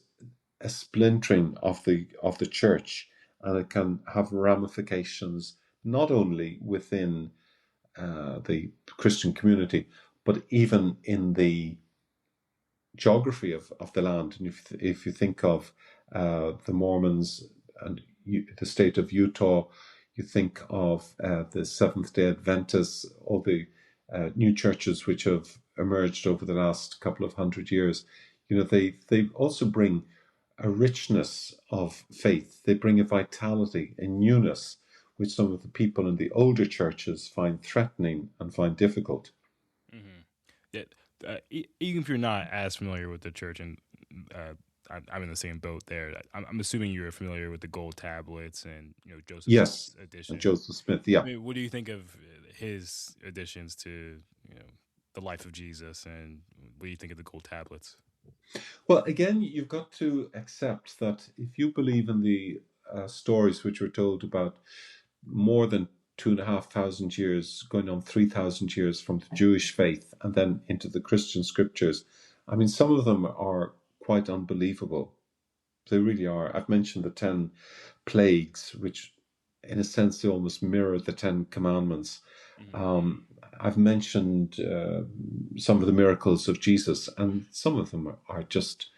a splintering of the church, and it can have ramifications not only within the Christian community, but even in the geography of the land. And if you think of the Mormons and the state of Utah, you think of the Seventh-day Adventists, all the new churches which have emerged over the last couple of hundred years. They also bring a richness of faith. They bring a vitality, a newness, which some of the people in the older churches find threatening and find difficult. Mm-hmm. Yeah, even if you're not as familiar with the church, and I'm in the same boat there. I'm assuming you're familiar with the gold tablets and Joseph Yes, Smith's edition. Joseph Smith. Yeah. I mean, what do you think of his additions to the life of Jesus, and what do you think of the gold tablets? Well, again, you've got to accept that if you believe in the stories which were told about more than 2,500 years, going on 3,000 years from the Jewish faith and then into the Christian scriptures, I mean, some of them are quite unbelievable. They really are. I've mentioned the 10 plagues, which in a sense they almost mirror the 10 commandments. I've mentioned some of the miracles of Jesus, and some of them are just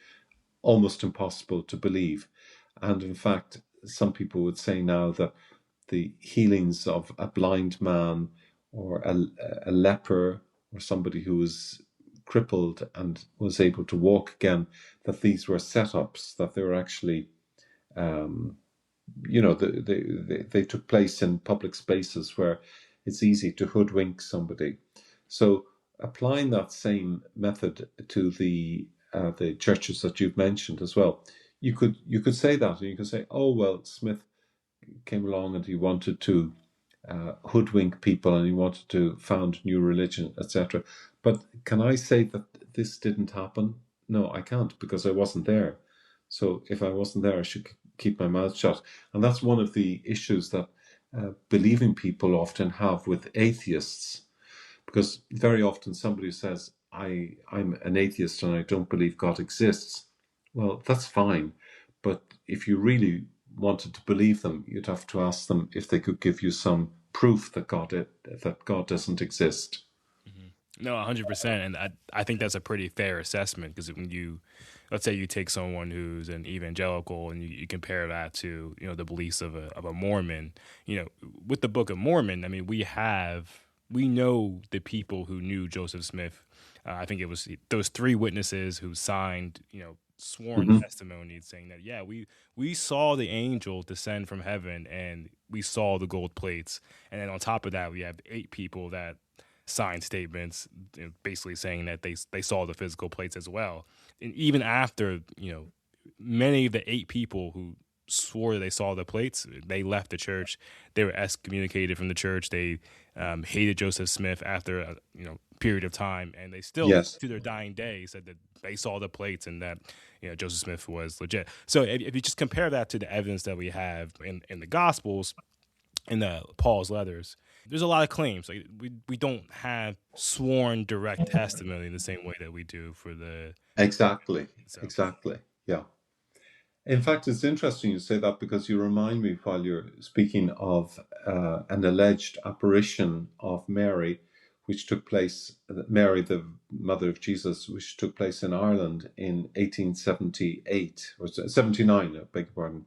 almost impossible to believe. And in fact, some people would say now that the healings of a blind man or a leper or somebody who was crippled and was able to walk again, that these were setups, that they were actually, they took place in public spaces where it's easy to hoodwink somebody. So applying that same method to the churches that you've mentioned as well, you could say that, and you could say, oh well, Smith came along and he wanted to hoodwink people and he wanted to found new religion, etc. But can I say that this didn't happen? No, I can't, because I wasn't there. So if I wasn't there, I should keep my mouth shut. And that's one of the issues that believing people often have with atheists, because very often somebody says, I'm an atheist and I don't believe God exists. Well, that's fine. But if you really wanted to believe them, you'd have to ask them if they could give you some proof that God doesn't exist. Mm-hmm. No, 100%, and I think that's a pretty fair assessment, because when let's say you take someone who's an evangelical and you compare that to the beliefs of a Mormon, with the Book of Mormon, I mean we know the people who knew Joseph Smith. I think it was those 3 witnesses who signed sworn testimony saying that, yeah, we saw the angel descend from heaven and we saw the gold plates. And then on top of that, we have 8 people that signed statements basically saying that they saw the physical plates as well. And even after many of the 8 people who swore they saw the plates, they left the church. They were excommunicated from the church. They hated Joseph Smith after a period of time, and they still, to their dying day, said that they saw the plates and that Joseph Smith was legit. So if you just compare that to the evidence that we have in the Gospels, in the Paul's letters, there's a lot of claims. Like we don't have sworn direct testimony in the same way that we do for the exactly. Yeah. In fact, it's interesting you say that, because you remind me, while you're speaking of an alleged apparition of Mary, which took place, Mary, the mother of Jesus, which took place in Ireland in 1878 or 79, I beg your pardon.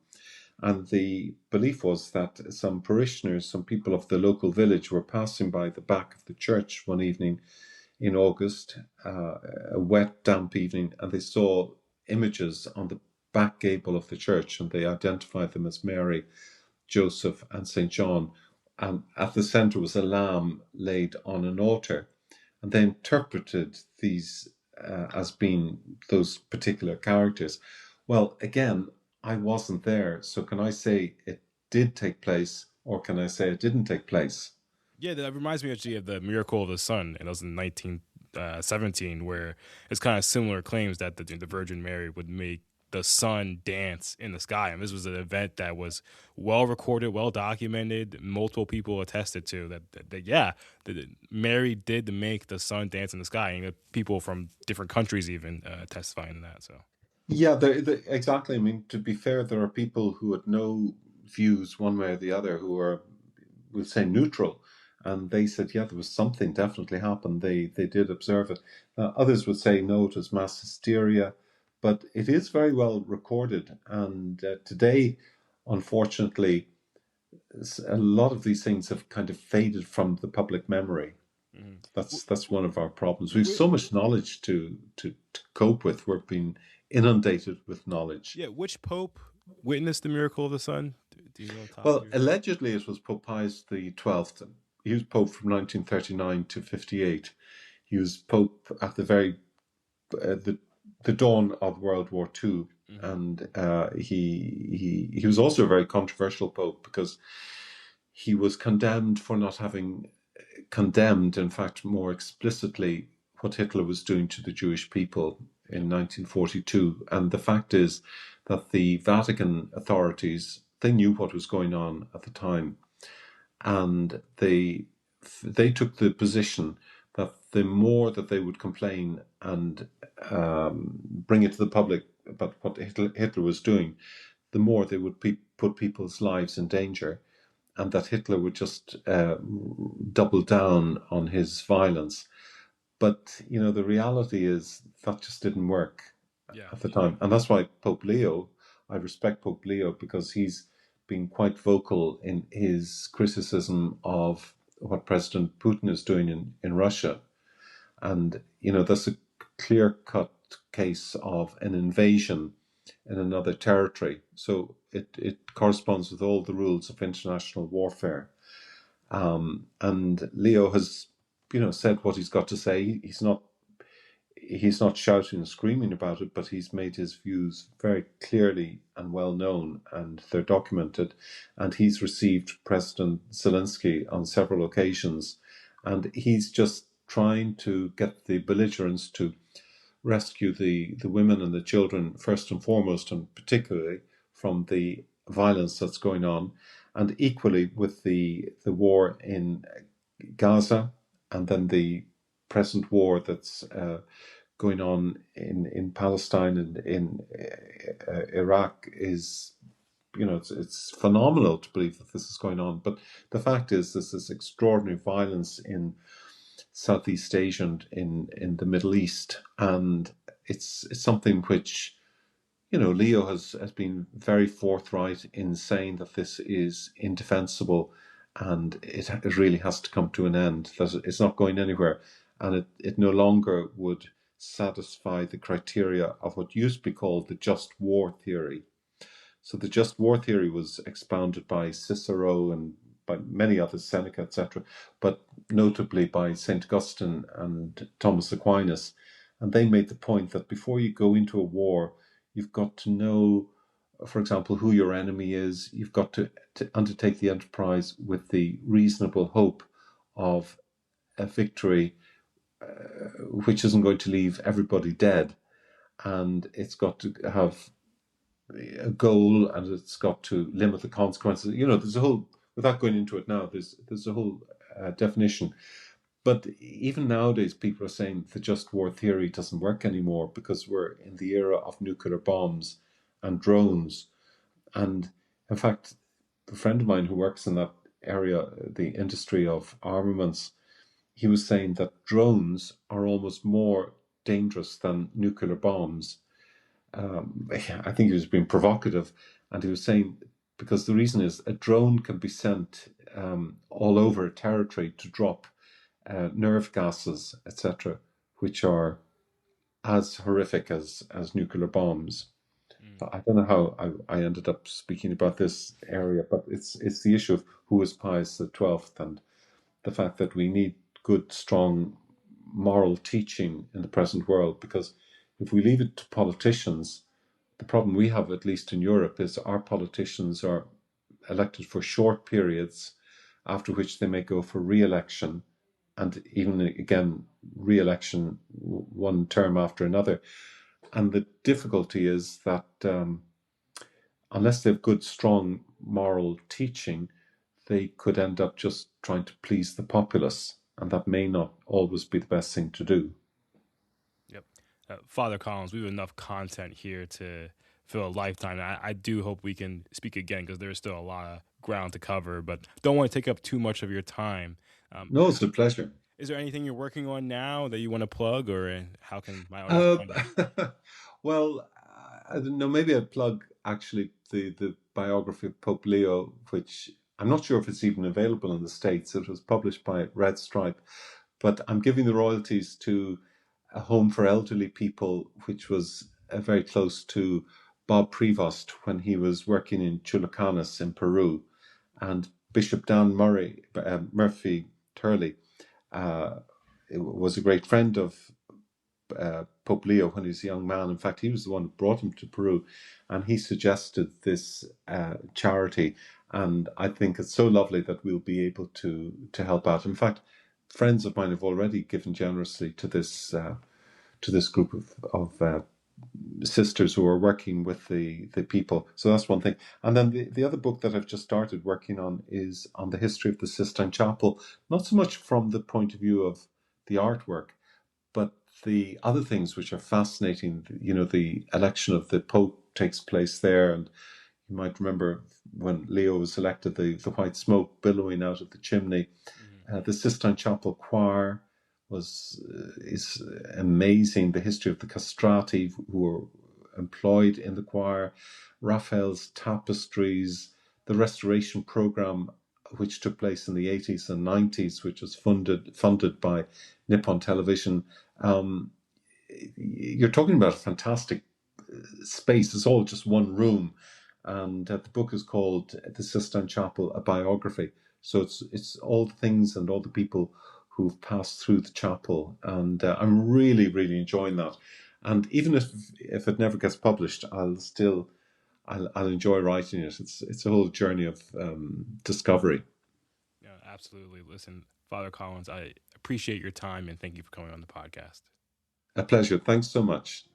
And the belief was that some parishioners, some people of the local village, were passing by the back of the church one evening in August, a wet, damp evening, and they saw images on the back gable of the church, and they identified them as Mary, Joseph, and St. John. And at the center was a lamb laid on an altar. And they interpreted these as being those particular characters. Well, again, I wasn't there. So can I say it did take place, or can I say it didn't take place? Yeah, that reminds me actually of the Miracle of the Sun, and that was in 1917, where it's kind of similar claims that the Virgin Mary would make the sun dance in the sky. And this was an event that was well recorded, well documented. Multiple people attested to that Mary did make the sun dance in the sky, and people from different countries even testifying to that. So Yeah, exactly. I mean, to be fair, there are people who had no views one way or the other who are, we'll say, neutral. And they said, yeah, there was something definitely happened. They did observe it. Others would say, no, it was mass hysteria. But it is very well recorded. And today, unfortunately, a lot of these things have kind of faded from the public memory. That's one of our problems. We've so much knowledge to cope with. We're being inundated with knowledge. Yeah, which pope witnessed the miracle of the sun? Do you know? Well, allegedly it was Pope Pius XII. He was pope from 1939 to 58. He was pope at the very the dawn of World War II, and he was also a very controversial pope because he was condemned for not having condemned, in fact, more explicitly, what Hitler was doing to the Jewish people in 1942. And the fact is that the Vatican authorities, they knew what was going on at the time, and they took the position that the more that they would complain and bring it to the public about what Hitler was doing, the more they would put people's lives in danger, and that Hitler would just double down on his violence. But, you know, the reality is that just didn't work at the time. And that's why Pope Leo, I respect Pope Leo because he's been quite vocal in his criticism of what President Putin is doing in Russia. And, you know, that's a clear-cut case of an invasion in another territory. So it corresponds with all the rules of international warfare. And Leo has, you know, said what he's got to say. He's not shouting and screaming about it, but he's made his views very clearly and well known, and they're documented. And he's received President Zelensky on several occasions, and he's just trying to get the belligerents to rescue the women and the children first and foremost, and particularly from the violence that's going on, and equally with the war in Gaza, and then the present war that's going on in Palestine and in Iraq is, you know, it's phenomenal to believe that this is going on. But the fact is, this is extraordinary violence in Southeast Asia and in the Middle East, and it's something which, you know, Leo has been very forthright in saying that this is indefensible, and it really has to come to an end. That it's not going anywhere, and it no longer would satisfy the criteria of what used to be called the just war theory. So the just war theory was expounded by Cicero and by many others, Seneca, etc., but notably by St. Augustine and Thomas Aquinas. And they made the point that before you go into a war, you've got to know, for example, who your enemy is. You've got to undertake the enterprise with the reasonable hope of a victory which isn't going to leave everybody dead. And it's got to have a goal, and it's got to limit the consequences. You know, there's a whole, without going into it now, there's a whole definition. But even nowadays, people are saying the just war theory doesn't work anymore because we're in the era of nuclear bombs and drones. And in fact, a friend of mine who works in that area, the industry of armaments, he was saying that drones are almost more dangerous than nuclear bombs. I think he was being provocative, and he was saying because the reason is a drone can be sent all over a territory to drop nerve gases, etc., which are as horrific as nuclear bombs. I don't know how I ended up speaking about this area, but it's the issue of who is Pius XII and the fact that we need good, strong moral teaching in the present world. Because if we leave it to politicians, the problem we have, at least in Europe, is our politicians are elected for short periods, after which they may go for re-election, and even again re-election one term after another. And the difficulty is that unless they have good, strong moral teaching, they could end up just trying to please the populace, and that may not always be the best thing to do. Yep. Father Collins, we have enough content here to fill a lifetime. I do hope we can speak again because there's still a lot of ground to cover, but don't want to take up too much of your time. No, it's a pleasure. Is there anything you're working on now that you want to plug, or how can my audience Uh, find you? well, I don't know. Maybe I'd plug actually the biography of Pope Leo, which I'm not sure if it's even available in the States. It was published by Red Stripe, but I'm giving the royalties to a home for elderly people, which was very close to Bob Prevost when he was working in Chulucanas in Peru, and Bishop Dan Murphy Turley was a great friend of Pope Leo when he was a young man. In fact, he was the one who brought him to Peru, and he suggested this charity. And I think it's so lovely that we'll be able to help out. In fact, friends of mine have already given generously to this group of sisters who are working with the people. So that's one thing. And then the other book that I've just started working on is on the history of the Sistine Chapel, not so much from the point of view of the artwork, but the other things which are fascinating. You know, the election of the Pope takes place there, and you might remember when Leo was elected, the white smoke billowing out of the chimney. The Sistine Chapel choir is amazing. The history of the castrati who were employed in the choir, Raphael's tapestries, the restoration program which took place in the 80s and 90s, which was funded by Nippon Television. You're talking about a fantastic space. It's all just one room, and the book is called The Sistine Chapel: A Biography. So it's all the things and all the people who've passed through the chapel, and I'm really enjoying that. And even if it never gets published, I'll enjoy writing it. It's a whole journey of discovery. Yeah, absolutely. Listen, Father Collins, I appreciate your time and thank you for coming on the podcast. A pleasure. Thanks so much.